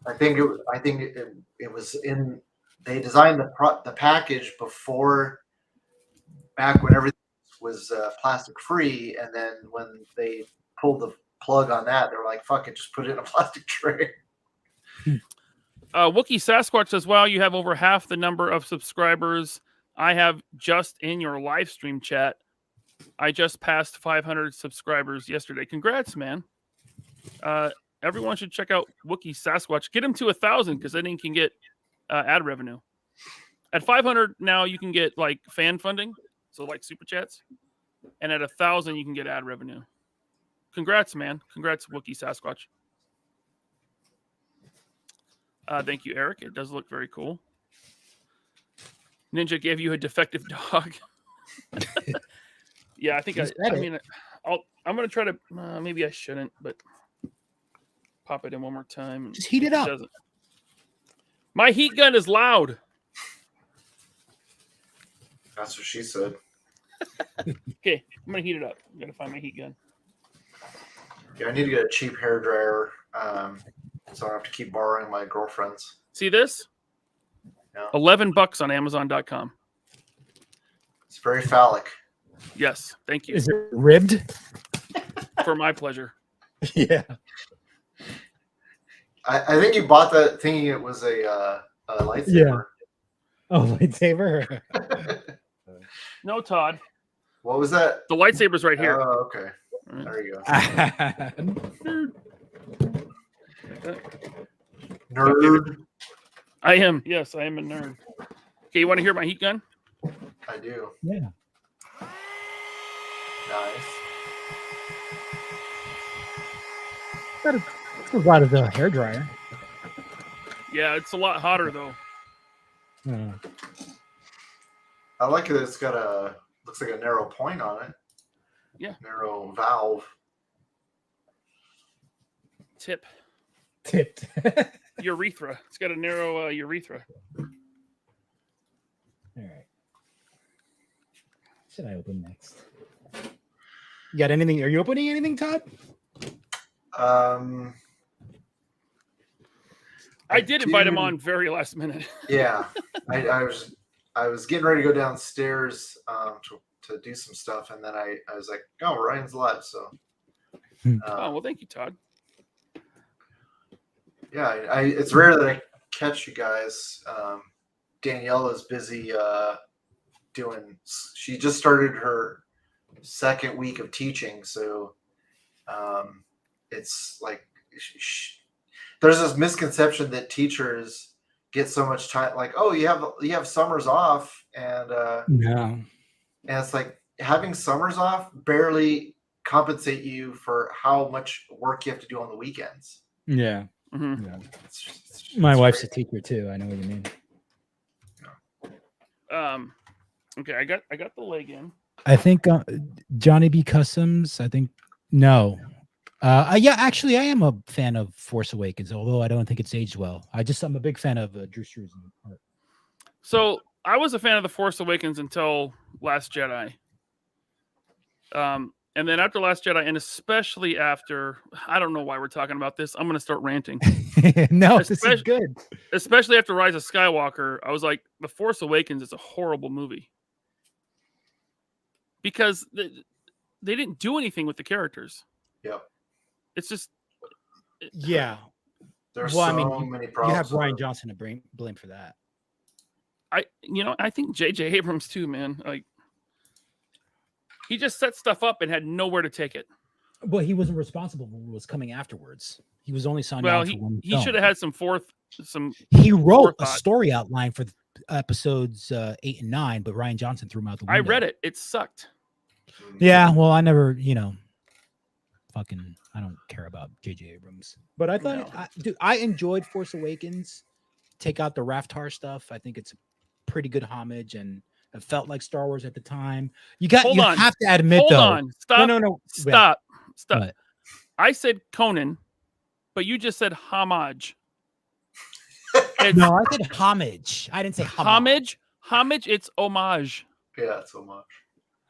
I think it was in. They designed the package before, back when everything was plastic free, and then when they pulled the plug on that, they were like, "Fuck it, just put it in a plastic tray." Wookie Sasquatch says, "Wow, you have over half the number of subscribers I have just in your live stream chat. I just passed 500 subscribers yesterday. Congrats, man. Everyone should check out Wookie Sasquatch. Get him to 1,000 because then he can get ad revenue. At 500 now, you can get like fan funding, so like super chats, and at 1,000 you can get ad revenue. Congrats, man. Congrats, Wookie Sasquatch. Thank you, Eric. It does look very cool. Ninja gave you a defective dog. Yeah, I think I'm going to try to, maybe I shouldn't, but pop it in one more time. Just heat it up. My heat gun is loud. That's what she said. Okay, I'm going to heat it up. I'm going to find my heat gun. Yeah, I need to get a cheap hairdryer, so I don't have to keep borrowing my girlfriend's. See this? Yeah. $11 on Amazon.com. It's very phallic. Yes, thank you. Is it ribbed? For my pleasure. Yeah. I think you bought that thinking it was a lightsaber. Yeah. Oh, lightsaber. No, Todd. What was that? The lightsaber's right here. Oh, okay. There you go. Nerd. I am. Yes, I am a nerd. Okay, you want to hear my heat gun? I do. Yeah. Nice. That's as loud as a hairdryer. Yeah, it's a lot hotter though. I like that it's got looks like a narrow point on it. Yeah. Narrow valve. Tipped. Urethra. It's got a narrow urethra. All right. What should I open next? You got anything? Are you opening anything, Todd? I did invite him on very last minute. Yeah, I was getting ready to go downstairs to do some stuff, and then I was like, "Oh, Ryan's live," so. Oh well, thank you, Todd. Yeah, it's rare that I catch you guys. Danielle is busy she just started her second week of teaching, so it's like there's this misconception that teachers get so much time, like, oh, you have summers off, and and it's like having summers off barely compensate you for how much work you have to do on the weekends. Yeah. Mm-hmm. Yeah. It's My wife's great. a teacher too. I know what you mean. Okay, I got the leg in. I think Johnny B. Customs. I think no. Yeah, actually, I am a fan of Force Awakens, although I don't think it's aged well. I'm a big fan of Drew Struzan art. So I was a fan of The Force Awakens until Last Jedi. And then after Last Jedi, and especially after, I don't know why we're talking about this. I'm going to start ranting. No, this is good. Especially after Rise of Skywalker, I was like, The Force Awakens is a horrible movie. Because they didn't do anything with the characters. Yep. It's just... Yeah. There's many problems. You have Rian Johnson to blame for that. I think J.J. Abrams too, man. Like, he just set stuff up and had nowhere to take it. Well, he wasn't responsible for what was coming afterwards. He was only signed on for one he film. should have had some He wrote a forethought. story outline for episodes 8 and 9, but Rian Johnson threw him out the window. I read it. It sucked. Yeah, well, I never, I don't care about J.J. Abrams. But I thought, I enjoyed Force Awakens. Take out the Raftar stuff. I think it's a pretty good homage, and It felt like Star Wars at the time. You Hold on. have to admit Hold though. on. Stop. No. Stop. What? I said Conan, but you just said homage. No, I said homage. I didn't say homage. Homage. It's homage. Yeah, so much.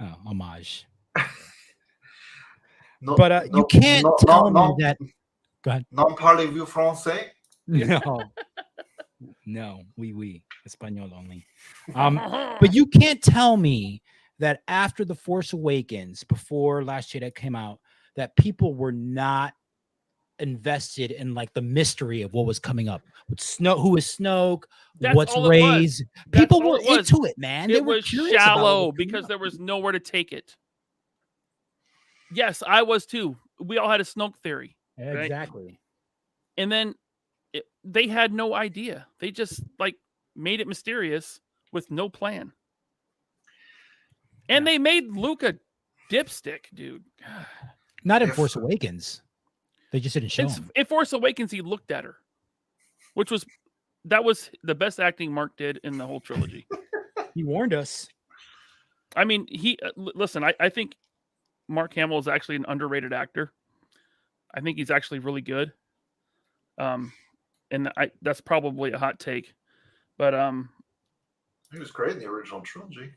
Oh, homage. No, But you can't tell me that. Go ahead. Non parlez-vous français? No, oui, Espanol only. But you can't tell me that after The Force Awakens, before Last Jedi came out, that people were not invested in like the mystery of what was coming up. With who is Snoke? That's what's all it Rey's? was. People were into it, man. It was shallow because there was nowhere to take it. Yes, I was too. We all had a Snoke theory. Right? Exactly. And then they had no idea. They just like made it mysterious with no plan. And they made Luke a dipstick, dude. Not in Force Awakens. They just didn't show him. In Force Awakens, he looked at her, that was the best acting Mark did in the whole trilogy. He warned us. I mean, listen, I think Mark Hamill is actually an underrated actor. I think he's actually really good. And that's probably a hot take, but he was great in the original trilogy.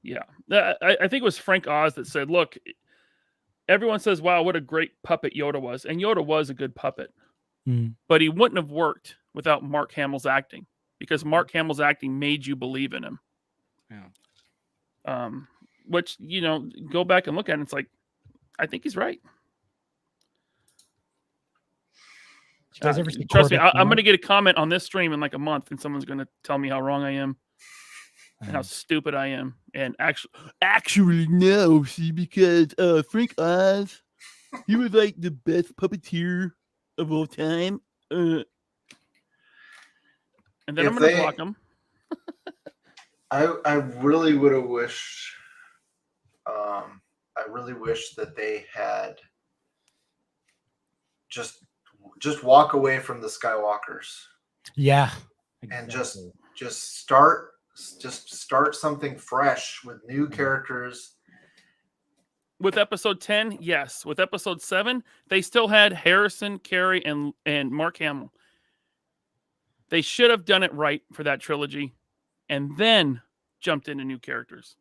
Yeah, I think it was Frank Oz that said, "Look, everyone says, wow, what a great puppet Yoda was,' and Yoda was a good puppet, but he wouldn't have worked without Mark Hamill's acting because Mark Hamill's acting made you believe in him." Yeah. Which go back and look at it. It's like, I think he's right. Trust me, I'm going to get a comment on this stream in like a month, and someone's going to tell me how wrong I am and how stupid I am. And actually, no, see, because Frank Oz, he was like the best puppeteer of all time. And then I'm going to block him. I really would have wished. I really wish that they had just walk away from the Skywalkers. Yeah. Exactly. And just start something fresh with new characters. With episode 10, yes. With episode 7, they still had Harrison, Carey, and Mark Hamill. They should have done it right for that trilogy and then jumped into new characters.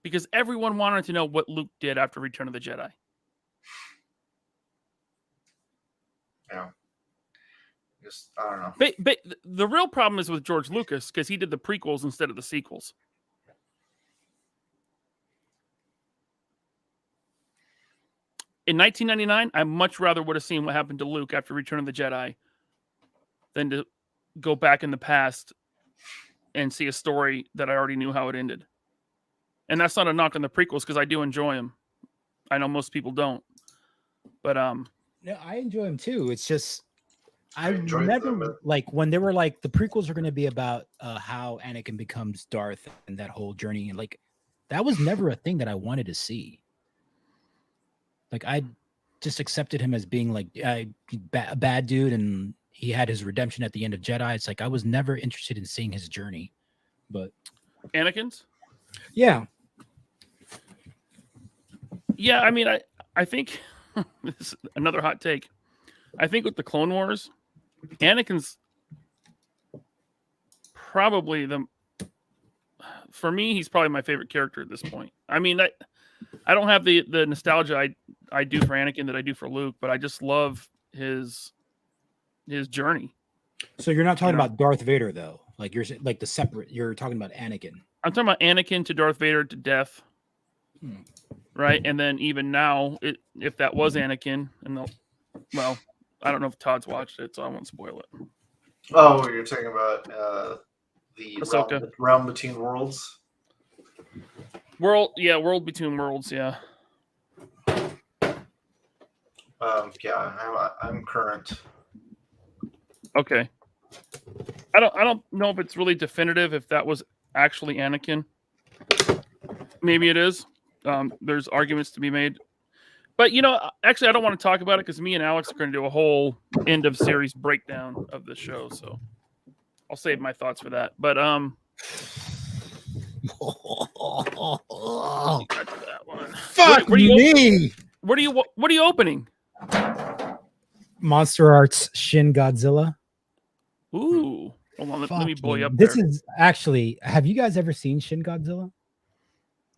Because everyone wanted to know what Luke did after Return of the Jedi. Yeah. I don't know. But the real problem is with George Lucas because he did the prequels instead of the sequels. In 1999, I much rather would have seen what happened to Luke after Return of the Jedi than to go back in the past and see a story that I already knew how it ended. And that's not a knock on the prequels because I do enjoy them. I know most people don't. But no, I enjoy them too. It's just I never like when they were like the prequels are going to be about how Anakin becomes Darth and that whole journey, and like that was never a thing that I wanted to see. Like I just accepted him as being like a bad dude, and he had his redemption at the end of Jedi. It's like I was never interested in seeing his journey. But Anakin's? Yeah. Yeah, I mean, I think this is another hot take. I think with the Clone Wars, Anakin's probably for me, he's probably my favorite character at this point. I mean, I don't have the nostalgia I do for Anakin that I do for Luke, but I just love his journey. So you're not talking about Darth Vader though. Like you're like the separate. You're talking about Anakin. I'm talking about Anakin to Darth Vader to death. Right, and then even now, if that was Anakin, well, I don't know if Todd's watched it, so I won't spoil it. Oh, you're talking about the realm between worlds. World between worlds, yeah. Yeah, I'm current. Okay. I don't know if it's really definitive if that was actually Anakin. Maybe it is. There's arguments to be made. But, actually, I don't want to talk about it because me and Alex are going to do a whole end of series breakdown of the show. So I'll save my thoughts for that. But Got to that one. Fuck What are you me. What are you opening? Monster Arts Shin Godzilla. Ooh. Hold on, let me boy up This there. is actually, have you guys ever seen Shin Godzilla?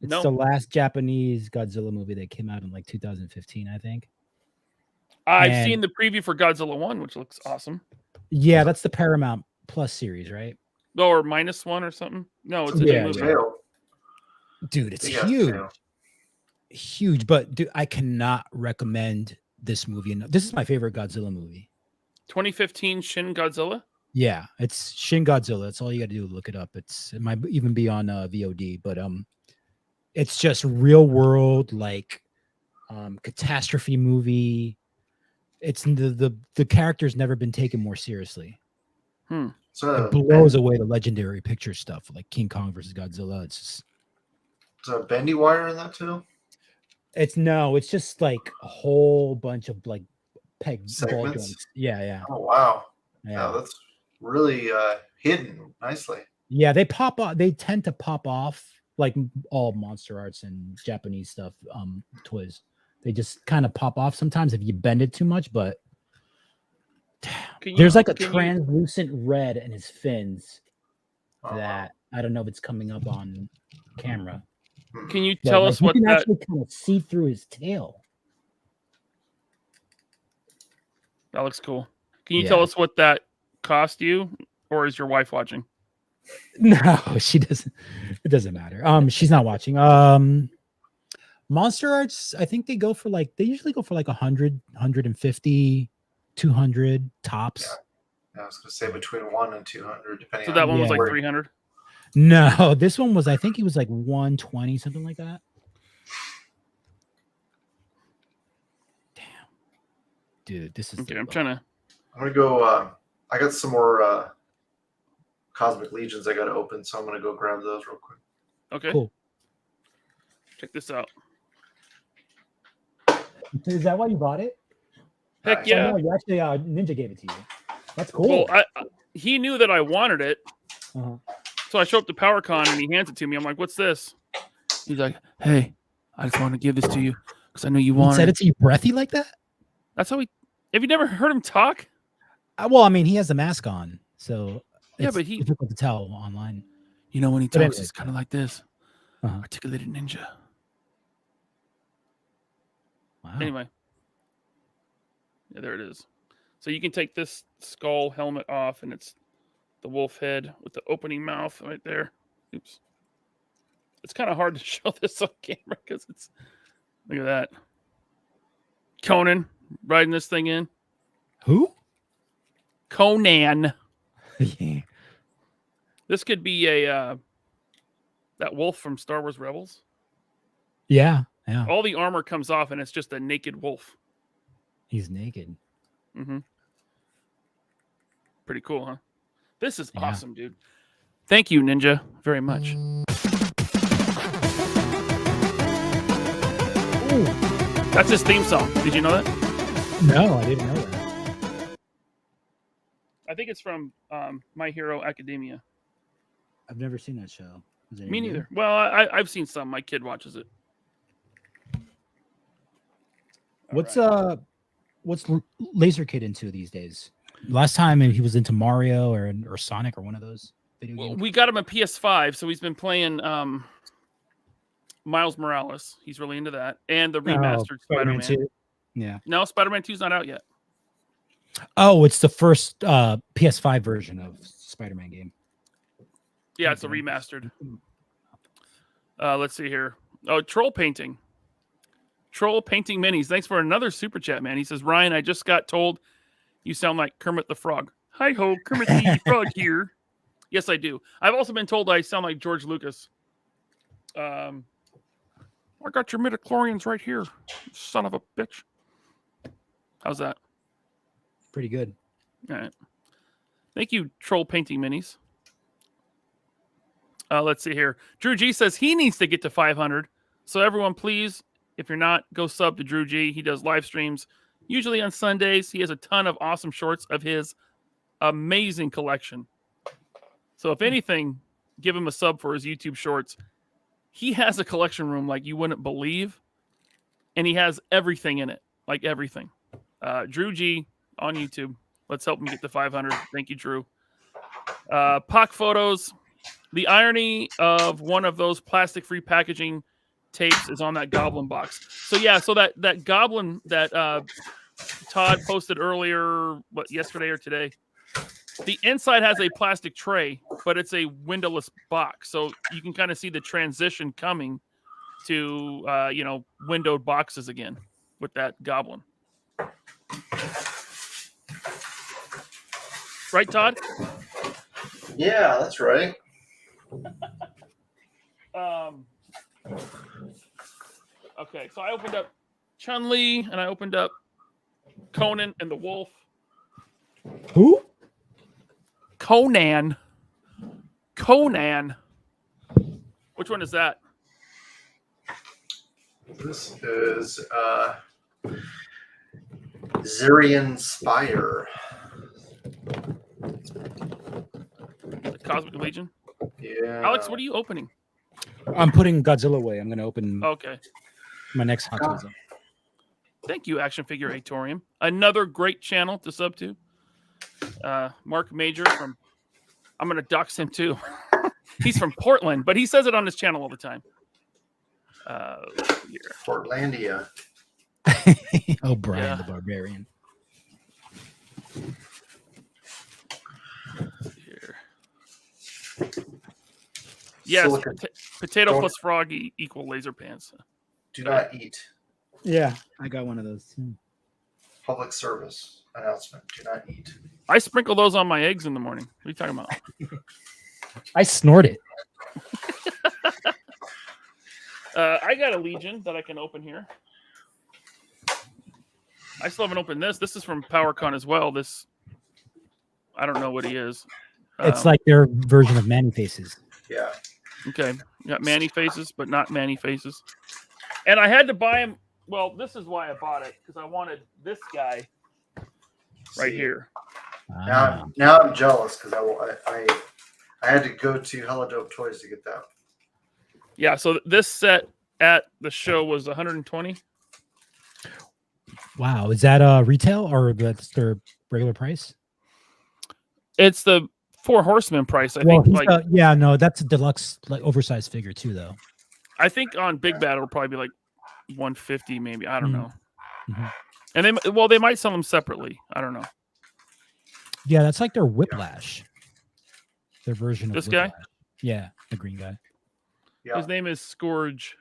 It's No. the last Japanese Godzilla movie that came out in like 2015, I think. I've seen the preview for Godzilla 1, which looks awesome. Yeah, that's the Paramount Plus series, right? Oh, or -1 or something. No, it's a new movie. Yeah. Dude, it's huge. Huge, but dude, I cannot recommend this movie enough. This is my favorite Godzilla movie. 2015 Shin Godzilla? Yeah, it's Shin Godzilla. That's all you got to do. Look it up. It might even be on VOD, but it's just real world, like catastrophe movie. It's the character's never been taken more seriously. So it blows away the legendary picture stuff like King Kong versus Godzilla. It's just, is there a bendy wire in that too? it's just like a whole bunch of like peg ball joints. Yeah. Oh wow. Yeah, that's really hidden nicely. Yeah, they pop off. They tend to pop off like all Monster Arts and Japanese stuff, toys. They just kind of pop off sometimes if you bend it too much, but there's like a translucent red in his fins that I don't know if it's coming up on camera. Can you tell us what you can that actually kind of see through his tail? That looks cool. Can you tell us what that cost you, or is your wife watching? No, she doesn't. It doesn't matter. She's not watching. Monster Arts, I think they usually go for like 100, 150, 200 tops. Yeah, I was gonna say between 1 and 200, depending. So that one was like 300. No, this one was. I think it was like 120, something like that. Damn, dude, this is okay. I'm gonna go. I got some more Cosmic Legions I got to open, so I'm gonna go grab those real quick. Okay. Cool. Check this out. Is that why you bought it? Heck yeah! Oh, no, you actually Ninja gave it to you. That's cool. Well, he knew that I wanted it, so I show up to PowerCon and he hands it to me. I'm like, "What's this?" He's like, "Hey, I just want to give this to you because I know you wanted." He said it to you breathy like that? That's how he. Have you never heard him talk? Well, I mean, he has the mask on, so yeah, it's but he difficult to tell online. You know, when he talks, it's kind of like this. Articulated ninja. Wow. Anyway. Yeah, there it is. So you can take this skull helmet off, and it's the wolf head with the opening mouth right there. Oops. It's kind of hard to show this on camera because it's... Look at that. Conan riding this thing in. Who? Conan. Yeah. This could be a... that wolf from Star Wars Rebels. Yeah. All the armor comes off, and it's just a naked wolf. He's naked. Mm-hmm. Pretty cool, huh? This is awesome, dude. Thank you, Ninja, very much. Ooh. That's his theme song. Did you know that? No, I didn't know that. I think it's from My Hero Academia. I've never seen that show. Me neither. Well, I've seen some. My kid watches it. What's Laser Kid into these days? Last time he was into Mario or Sonic or one of those video games. We got him a PS5, so he's been playing Miles Morales. He's really into that, and the remastered Spider-Man 2. Yeah. No, Spider-Man 2's not out yet. Oh, it's the first PS5 version of Spider-Man game. Yeah, it's a remastered. Let's see here. Oh, troll painting. Troll painting minis. Thanks for another super chat, man. He says, Ryan, I just got told you sound like Kermit the Frog. Hi ho, Kermit the Frog here. Yes, I do. I've also been told I sound like George Lucas. I got your midichlorians right here, son of a bitch. How's that? Pretty good. All right. Thank you, troll painting minis. Let's see here. Drew G says he needs to get to 500. So everyone, please, if you're not, go sub to Drew G. He does live streams, usually on Sundays. He has a ton of awesome shorts of his amazing collection. So if anything, give him a sub for his YouTube shorts. He has a collection room like you wouldn't believe, and he has everything in it, like everything. Drew G on YouTube. Let's help him get to 500. Thank you, Drew. Pock photos. The irony of one of those plastic-free packaging tapes is on that Goblin box. So yeah, so that Goblin that Todd posted earlier, yesterday or today, the inside has a plastic tray, but it's a windowless box. So you can kind of see the transition coming to, windowed boxes again with that Goblin. Right, Todd? Yeah, that's right. Okay, so I opened up Chun-Li and I opened up Conan and the Wolf. Who? Conan. Which one is that? This is Zirian Spire. The Cosmic Legion. Yeah. Alex, what are you opening? I'm putting Godzilla away. I'm going to open Okay. my next Hot Toys. Thank you, Action Figure Atorium. Another great channel to sub to. Mark Major from, I'm going to dox him too. He's from Portland, but he says it on his channel all the time. Portlandia. O'Brien the Barbarian. Here. Yes, Silicon. potato plus frog equal LaserPants. Do not eat. Yeah, I got one of those too. Public service announcement. Do not eat. I sprinkle those on my eggs in the morning. What are you talking about? I snort it. I got a Legion that I can open here. I still haven't opened this. This is from PowerCon as well. This, I don't know what he is. It's like their version of Manny Faces. Yeah. Okay. You got Manny Faces, but not Manny Faces. And I had to buy him. Well, this is why I bought it, because I wanted this guy right here. Now I'm jealous because I had to go to Hella Dope Toys to get that. Yeah, so this set at the show was 120. Wow, is that retail or that's their regular price? It's the Four Horsemen price, I think. That's a deluxe, like oversized figure too, though. I think on Big Bad it'll probably be like 150, maybe. I don't know. Mm-hmm. And they might sell them separately. I don't know. Yeah, that's like their Whiplash. Their version of this Whiplash. guy. Yeah, the green guy. Yeah. His name is Scourge.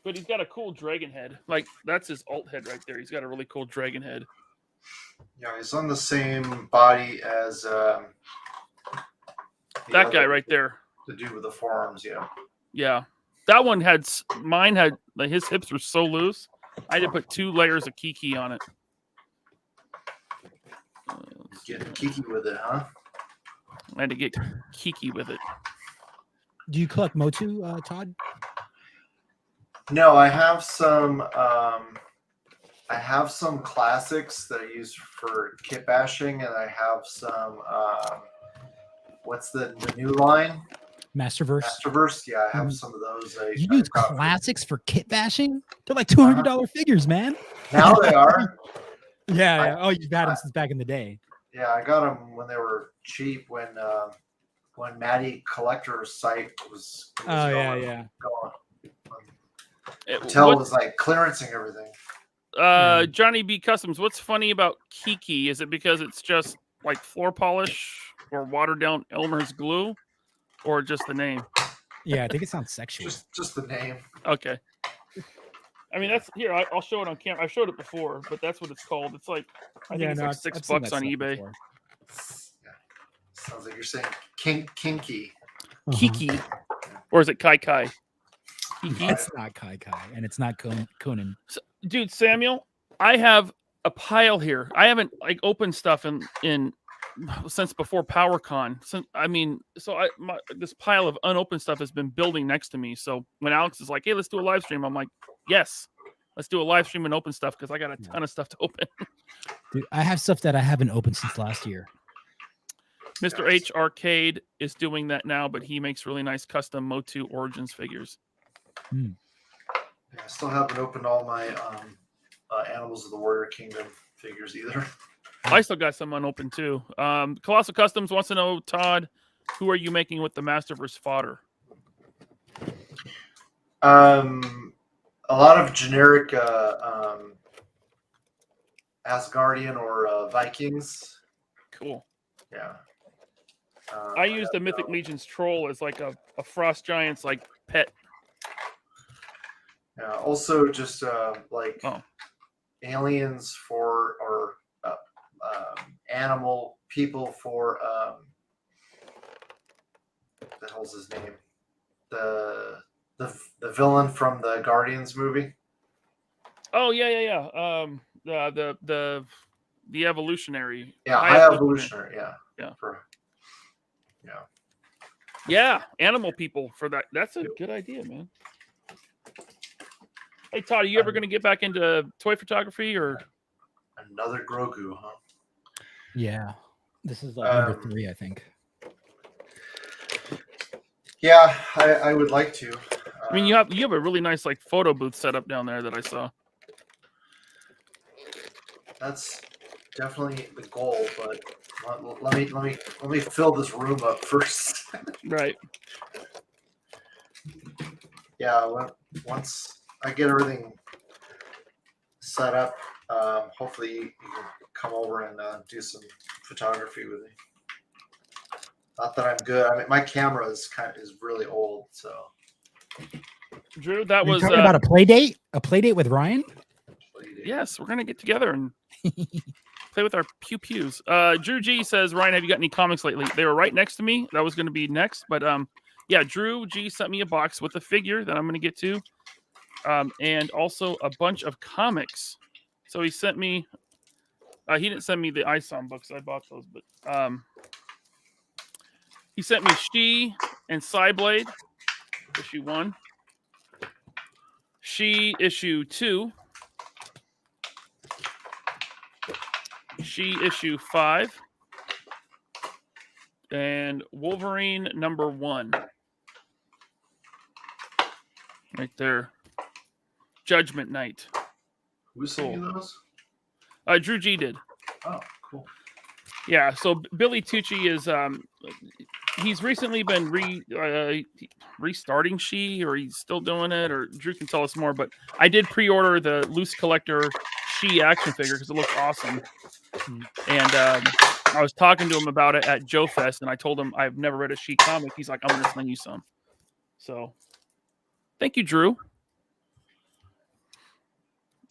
But he's got a cool dragon head. Like, that's his alt head right there. He's got a really cool dragon head. Yeah, he's on the same body as that guy right there. The dude with the forearms, yeah. Yeah. That one mine had, like, his hips were so loose. I had to put 2 layers of Kiki on it. Getting Kiki with it, huh? I had to get Kiki with it. Do you collect Motu, Todd? No, I have some classics that I use for kit bashing, and I have some what's the new line? Masterverse. Yeah, I have some of those. You use classics for kit bashing? They're like $200 figures, man. Now they are. Yeah. Oh, you've had them since back in the day. Yeah, I got them when they were cheap. When Maddie Collector's site was going. Mattel was like clearancing everything. Johnny B Customs. What's funny about Kiki? Is it because it's just like floor polish or watered down Elmer's glue, or just the name? Yeah, I think it sounds sexual. Just the name. Okay. I mean, that's here. I'll show it on camera. I've showed it before, but that's what it's called. It's like I think it's like $6 on eBay. Yeah. Sounds like you're saying kinky. Kiki, or is it Kai Kai? Kiki. It's not Kai Kai, and it's not Conan. So, dude, Samuel, I have a pile here. I haven't opened stuff in since before PowerCon. This pile of unopened stuff has been building next to me. So when Alex is like, "Hey, let's do a live stream," I'm like, "Yes, Let's do a live stream and open stuff because I got a ton of stuff to open. Dude, I have stuff that I haven't opened since last year. Mr. H Arcade is doing that now, but he makes really nice custom Motu Origins figures. Yeah, I still haven't opened all my Animals of the Warrior Kingdom figures either. I still got some unopened too. Colossal Customs wants to know, Todd, who are you making with the Masterverse fodder? A lot of generic Asgardian or Vikings. Cool. Yeah. I used the Mythic Legion's troll as like a Frost Giant's like pet. Yeah. Also, just like aliens for or animal people for what the hell's his name? The villain from the Guardians movie. Oh yeah. The evolutionary. Yeah, high evolutionary. Yeah. Yeah, animal people for that. That's a good idea, man. Hey Todd, are you ever going to get back into toy photography or another Grogu, huh? Yeah. This is like number 3, I think. Yeah, I would like to. I mean, you have a really nice like photo booth set up down there that I saw. That's definitely the goal, but let me fill this room up first. Right. Yeah, once I get everything set up, hopefully you can come over and do some photography with me. Not that I'm good. I mean, my camera is really old, so. Drew, that was talking about a play date? A play date with Ryan? Yes, we're gonna get together and play with our pew-pews. Drew G says, Ryan, have you got any comics lately? They were right next to me. That was gonna be next, but yeah, Drew G sent me a box with a figure that I'm gonna get to, and also a bunch of comics. So he sent me. He didn't send me the ISOM books. I bought those, but he sent me She and Cyblade, issue 1. She, issue 2. She, issue 5. And Wolverine number 1. Right there. Judgment Night. Who's singing those? Drew G did. Oh, cool. Yeah, so Billy Tucci is he's recently been restarting She, or he's still doing it, or Drew can tell us more, but I did pre-order the loose collector She action figure because it looks awesome. And I was talking to him about it at Joe Fest, and I told him I've never read a She comic. He's like, I'm gonna sling you some. So thank you, Drew.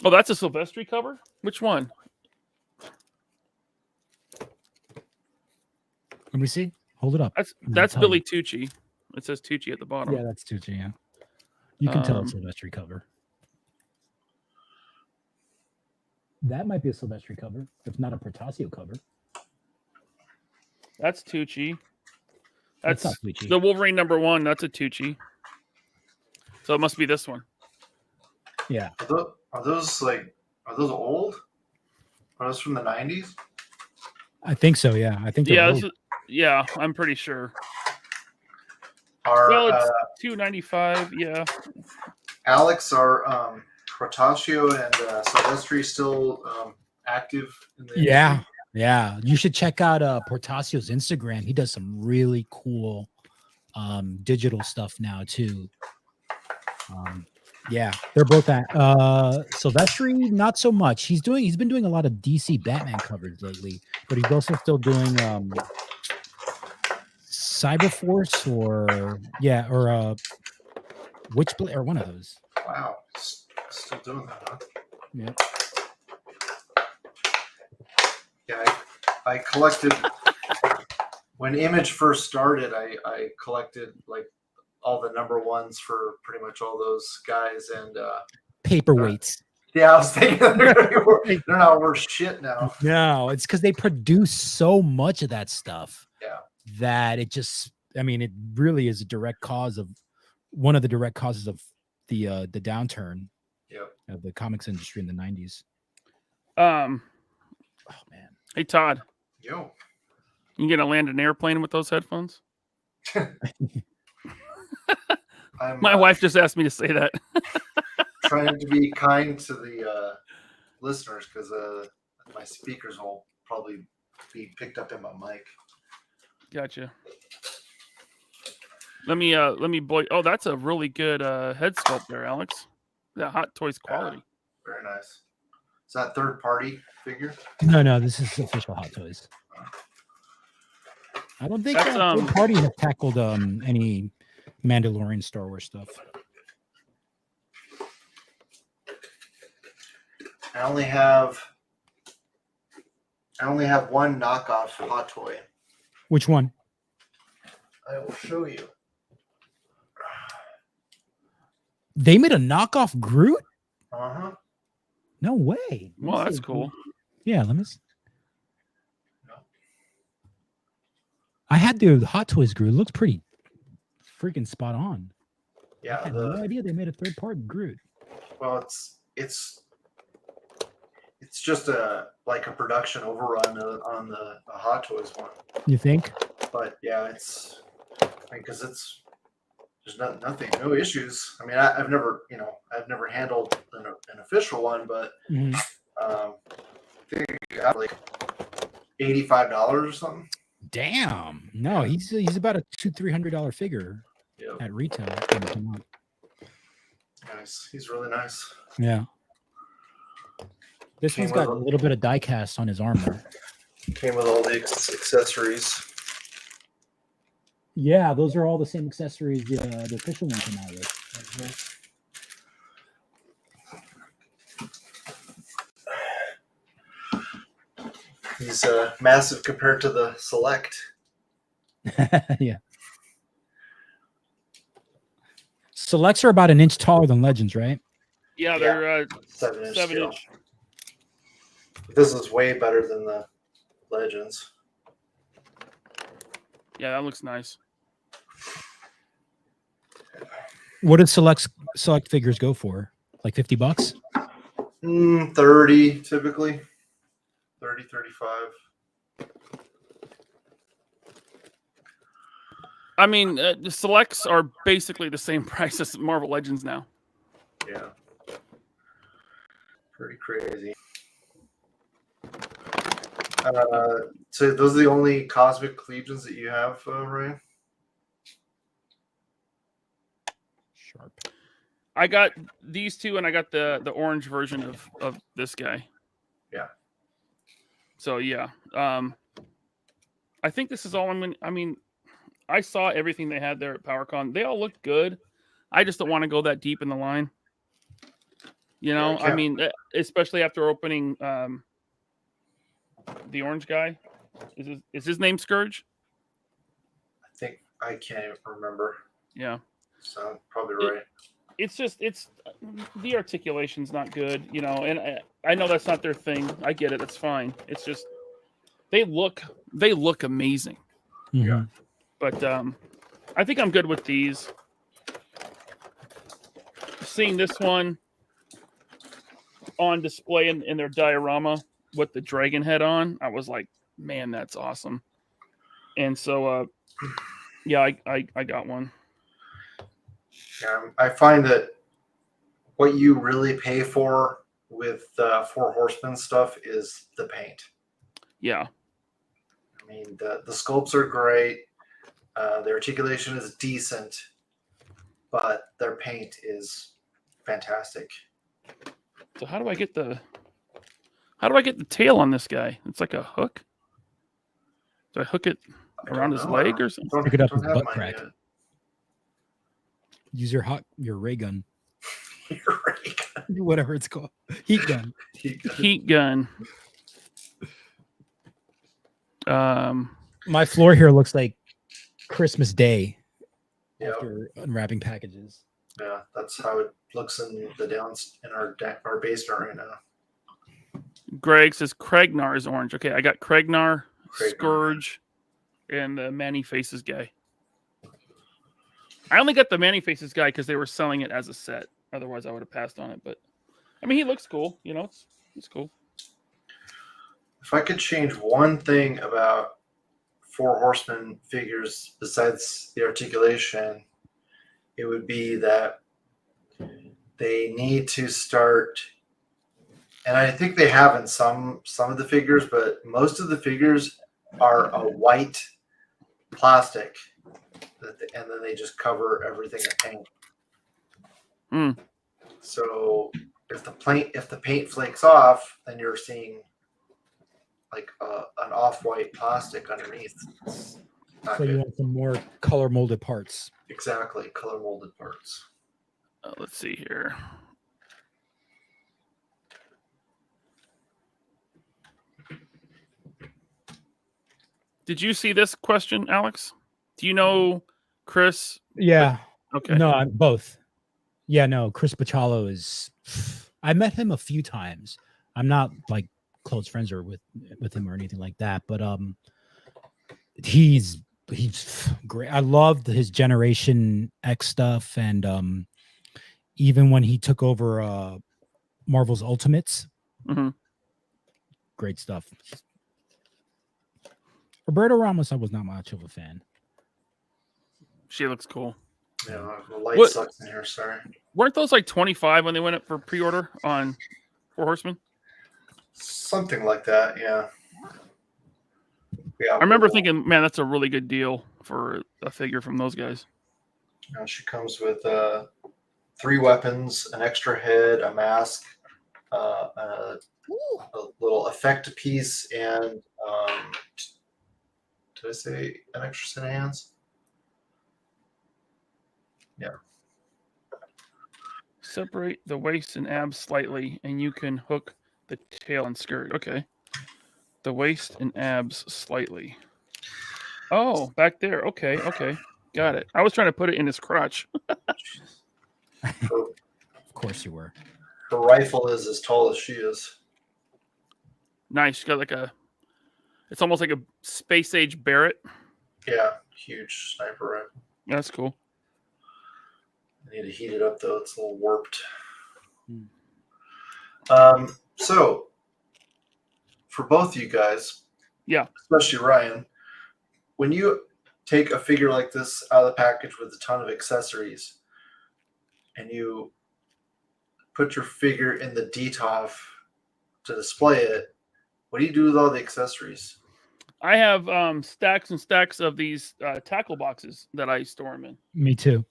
Oh, that's a Silvestri cover? Which one? Let me see. Hold it up. That's Billy Tucci. It says Tucci at the bottom. Yeah, that's Tucci, yeah. You can tell it's a Silvestri cover. That might be a Silvestri cover, if not a Portasio cover. That's Tucci. That's not Tucci. The Wolverine number 1. That's a Tucci. So it must be this one. Yeah. Are those old? Are those from the 90s? I think so, yeah. I think they're old. Yeah, I'm pretty sure. Well, it's $2.95, yeah. Alex, are Portasio and Silvestri still active in the industry? Yeah. You should check out Portasio's Instagram. He does some really cool digital stuff now too. Yeah, they're both at Silvestri, not so much. He's been doing a lot of DC Batman covers lately, but he's also still doing Cyberforce or Witchblade or one of those. Wow, still doing that, huh? Yeah. Yeah, I collected when Image first started. I collected like all the number 1s for pretty much all those guys and paperweights. Yeah, I was thinking they're not worth shit now. No, it's because they produce so much of that stuff. Yeah. That it really is one of the direct causes of the downturn. Yep. of the comics industry in the 90s. Oh man. Hey Todd, Yo. you gonna land an airplane with those headphones? My wife just asked me to say that. Trying to be kind to the listeners because my speakers will probably be picked up in my mic. Gotcha. Let me boy. Oh, that's a really good head sculpt there, Alex. That Hot Toys quality. Very nice. Is that third party figure? No, this is official Hot Toys. I don't think That's, third party have tackled any Mandalorian Star Wars stuff. I only have one knockoff Hot Toy. Which one? I will show you. They made a knockoff Groot? Uh-huh. No way. Well, that's cool. Yeah, let me see. I had the Hot Toys Groot. It looks pretty freaking spot on. Yeah. I had no idea they made a third party Groot. Well, it's just a production overrun on the Hot Toys one. You think? But yeah, because there's nothing, no issues. I mean, I've never handled an official one, but I think I got like $85 or something. Damn. No, he's about a $200-300 figure at retail. Nice. He's really nice. Yeah. This one's got a little bit of die cast on his armor. Came with all the accessories. Yeah, those are all the same accessories the official one came out with. He's massive compared to the Select. Yeah. Selects are about an inch taller than Legends, right? Yeah, they're 7 7 inch. This is way better than the Legends. Yeah, that looks nice. What did select figures go for? Like $50? 30 typically. 30, 35. I mean, the selects are basically the same price as Marvel Legends now. Yeah. Pretty crazy. So those are the only Cosmic Legions that you have, Ryan? Sharp. I got these two, and I got the orange version of this guy. Yeah. So yeah, I think this is all I'm gonna. I mean, I saw everything they had there at PowerCon. They all looked good. I just don't want to go that deep in the line. You know, I mean, especially after opening the orange guy. Is his name Scourge? I think I can't remember. Yeah. So probably right. It's the articulation's not good, you know, and I know that's not their thing. I get it. That's fine. It's just they look amazing. Yeah. But I think I'm good with these. Seeing this one on display in their diorama with the dragon head on, I was like, man, that's awesome. And so yeah, I got one. Yeah, I find that what you really pay for with Four Horsemen stuff is the paint. Yeah. I mean, the sculpts are great. The articulation is decent, but their paint is fantastic. So how do I get the tail on this guy? It's like a hook. Do I hook it around his leg or something? Pick it up with butt crack. Use your ray gun. Your ray gun. Whatever it's called. Heat gun. Heat gun. My floor here looks like Christmas Day after unwrapping packages. Yeah, that's how it looks in our basement right now. Greg says Kragnar is orange. Okay, I got Kragnar, Scourge, and the Manny Faces guy. I only got the Manny Faces guy because they were selling it as a set. Otherwise, I would have passed on it. But I mean, he looks cool. You know, it's cool. If I could change one thing about Four Horsemen figures besides the articulation, it would be that they need to start, and I think they have in some of the figures, but most of the figures are a white plastic, and then they just cover everything in paint. Mm. So if the paint flakes off, then you're seeing like an off-white plastic underneath. It's not So you good. want some more color molded parts. Exactly, color molded parts. Let's see here. Did you see this question, Alex? Do you know Chris? Yeah. Okay. No, both. Yeah, no, Chris Bachalo is. I met him a few times. I'm not like close friends or with him or anything like that, but he's great. I loved his Generation X stuff, and even when he took over Marvel's Ultimates, great stuff. Roberto Ramos, I was not much of a fan. She looks cool. Yeah, the light sucks in here. Sorry. Weren't those like 25 when they went up for pre-order on Four Horsemen? Something like that, yeah. Yeah. I remember thinking, man, that's a really good deal for a figure from those guys. She comes with 3 weapons, an extra head, a mask, a little effect piece, and did I say an extra set of hands? Yeah. Separate the waist and abs slightly, and you can hook the tail and skirt. Okay. The waist and abs slightly. Oh, back there. Okay. Got it. I was trying to put it in his crotch. Of course you were. Her rifle is as tall as she is. Nice. She's got it's almost like a space age Barrett. Yeah, huge sniper rifle. That's cool. I need to heat it up though; it's a little warped. So for both of you guys, yeah, especially Ryan, when you take a figure like this out of the package with a ton of accessories, and you put your figure in the DTOF to display it, what do you do with all the accessories? I have stacks and stacks of these tackle boxes that I store them in. Me too.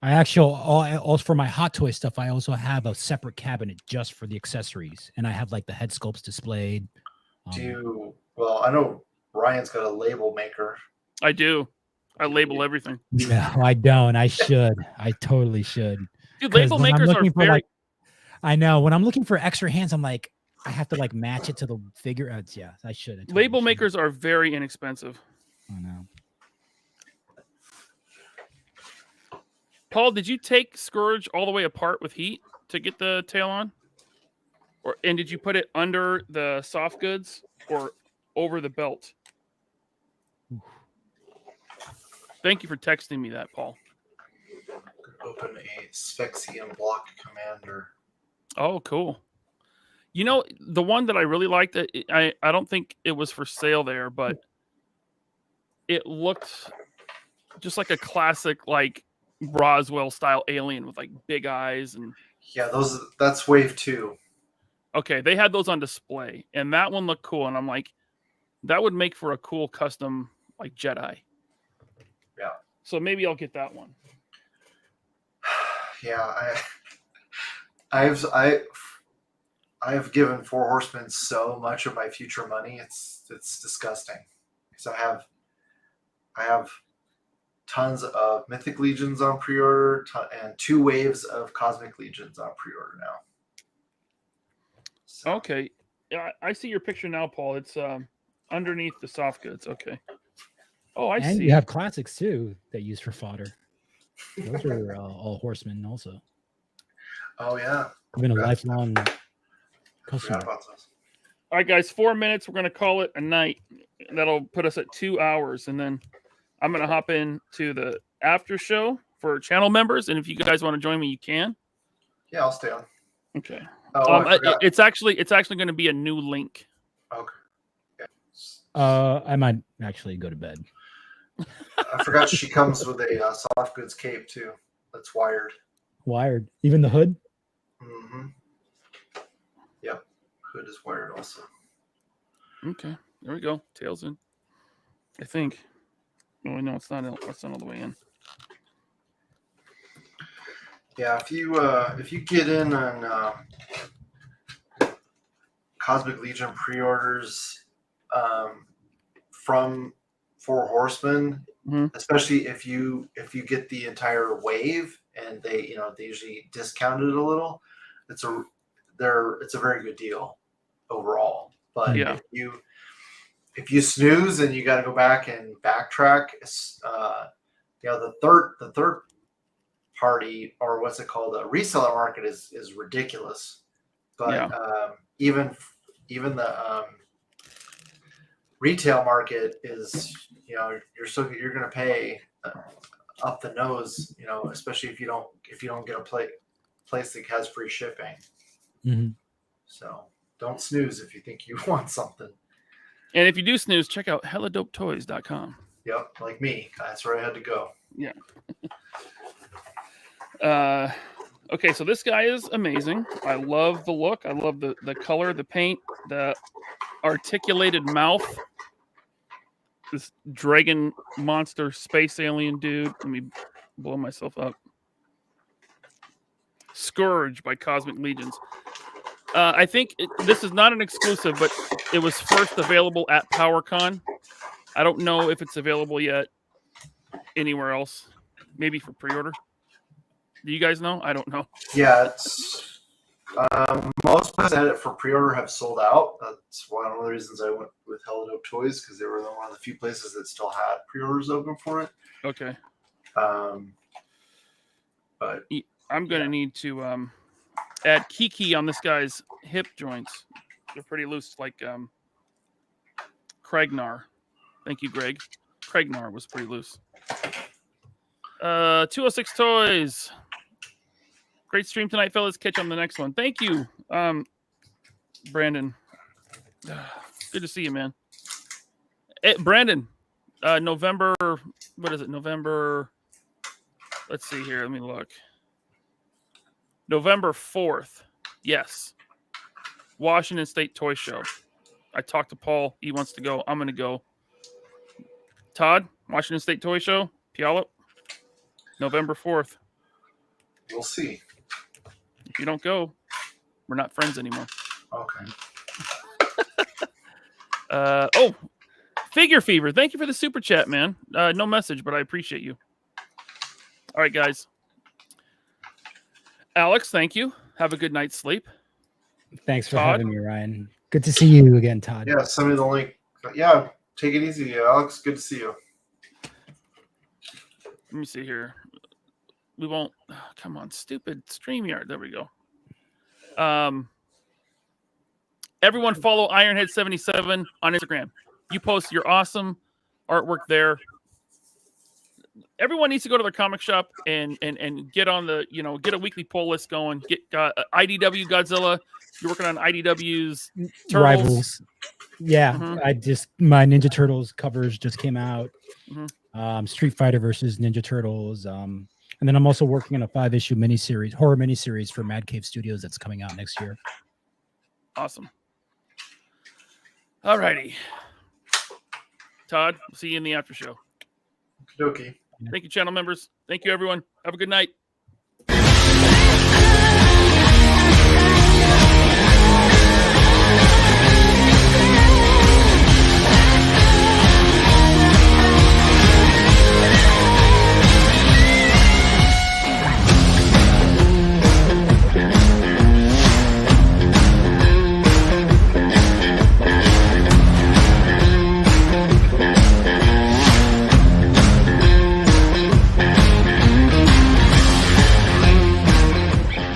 I actually also for my Hot Toy stuff, I also have a separate cabinet just for the accessories, and I have like the head sculpts displayed. Well, I know Ryan's got a label maker. I do. I label everything. No, I don't. I should. I totally should. Dude, label makers are very. I know when I'm looking for extra hands, I'm like, I have to like match it to the figure. Yeah, I should. Totally label makers are very inexpensive. I know. Paul, did you take Scourge all the way apart with heat to get the tail on? And did you put it under the soft goods or over the belt? Thank you for texting me that, Paul. Open a Sphexium block commander. Oh, cool. You know, the one that I really liked, I don't think it was for sale there, but it looked just like a classic, like, Roswell style alien with like big eyes and that's wave 2. Okay, they had those on display and that one looked cool and I'm like, that would make for a cool custom like Jedi. Yeah. So maybe I'll get that one. Yeah, I've given Four Horsemen so much of my future money. It's disgusting. So I have tons of Mythic Legions on pre-order and 2 waves of Cosmic Legions on pre-order now. So. Okay. Yeah, I see your picture now, Paul. It's underneath the soft goods. Okay. Oh, I see. And you have classics too that you use for fodder. Those are all Horsemen also. Oh yeah. I've been a lifelong customer. All right, guys, 4 minutes. We're going to call it a night. That'll put us at 2 hours, and then I'm going to hop into the after show for channel members, and if you guys want to join me, you can. Yeah, I'll stay on. Okay. Oh, I forgot. It's actually going to be a new link. Okay. I might actually go to bed. I forgot she comes with a soft goods cape too. That's wired. Wired. Even the hood? Mm-hmm. Yep. Hood is wired also. Okay. There we go. Tails in. I think. Oh, no, it's not. It's not all the way in. Yeah, if you get in on Cosmic Legion pre-orders from Four Horsemen, especially if you get the entire wave, and they usually discount it a little, it's a very good deal overall. But Yeah. if you snooze and you got to go back and backtrack, the third party, or what's it called, the reseller market is ridiculous. But even the retail market is, you're going to pay up the nose, especially if you don't get a place that has free shipping. Mm-hmm. So don't snooze if you think you want something. And if you do snooze, check out helladopetoys.com. Yep, like me. That's where I had to go. Yeah. Okay, so this guy is amazing. I love the look. I love the color, the paint, the articulated mouth. This dragon monster space alien dude. Let me blow myself up. Scourge by Cosmic Legions. I think this is not an exclusive, but it was first available at PowerCon. I don't know if it's available yet anywhere else. Maybe for pre-order. Do you guys know? I don't know. Yeah, it's most places that had it for pre-order have sold out. That's one of the reasons I went with Hella Dope Toys, because they were one of the few places that still had pre-orders open for it. Okay. But I'm going to need to add Kiki on this guy's hip joints. They're pretty loose, like Craignar. Thank you, Greg. Craignar was pretty loose. 206 Toys. Great stream tonight, fellas. Catch you on the next one. Thank you, Brandon. Good to see you, man. Brandon, November, what is it? November, let's see here. Let me look. November 4th. Yes. Washington State Toy Show. I talked to Paul. He wants to go. I'm going to go. Todd, Washington State Toy Show, Puyallup, November 4th. We'll see. If you don't go, we're not friends anymore. Okay. Figure Fever. Thank you for the super chat, man. No message, but I appreciate you. All right, guys. Alex, thank you. Have a good night's sleep. Thanks for Todd? having me, Ryan. Good to see you again, Todd. Yeah, send me the link. Yeah, take it easy, Alex. Good to see you. Let me see here. We won't. Oh, come on, stupid StreamYard. There we go. Everyone follow Ironhead77 on Instagram. You post your awesome artwork there. Everyone needs to go to their comic shop and get on the, get a weekly pull list going. Get IDW Godzilla. You're working on IDW's Turtles. Rivals. Yeah, Mm-hmm. my Ninja Turtles covers just came out. Mm-hmm. Street Fighter versus Ninja Turtles. And then I'm also working on a 5-issue horror miniseries for Mad Cave Studios that's coming out next year. Awesome. All righty. Todd, we'll see you in the after show. Okie dokie. Thank you, channel members. Thank you, everyone. Have a good night.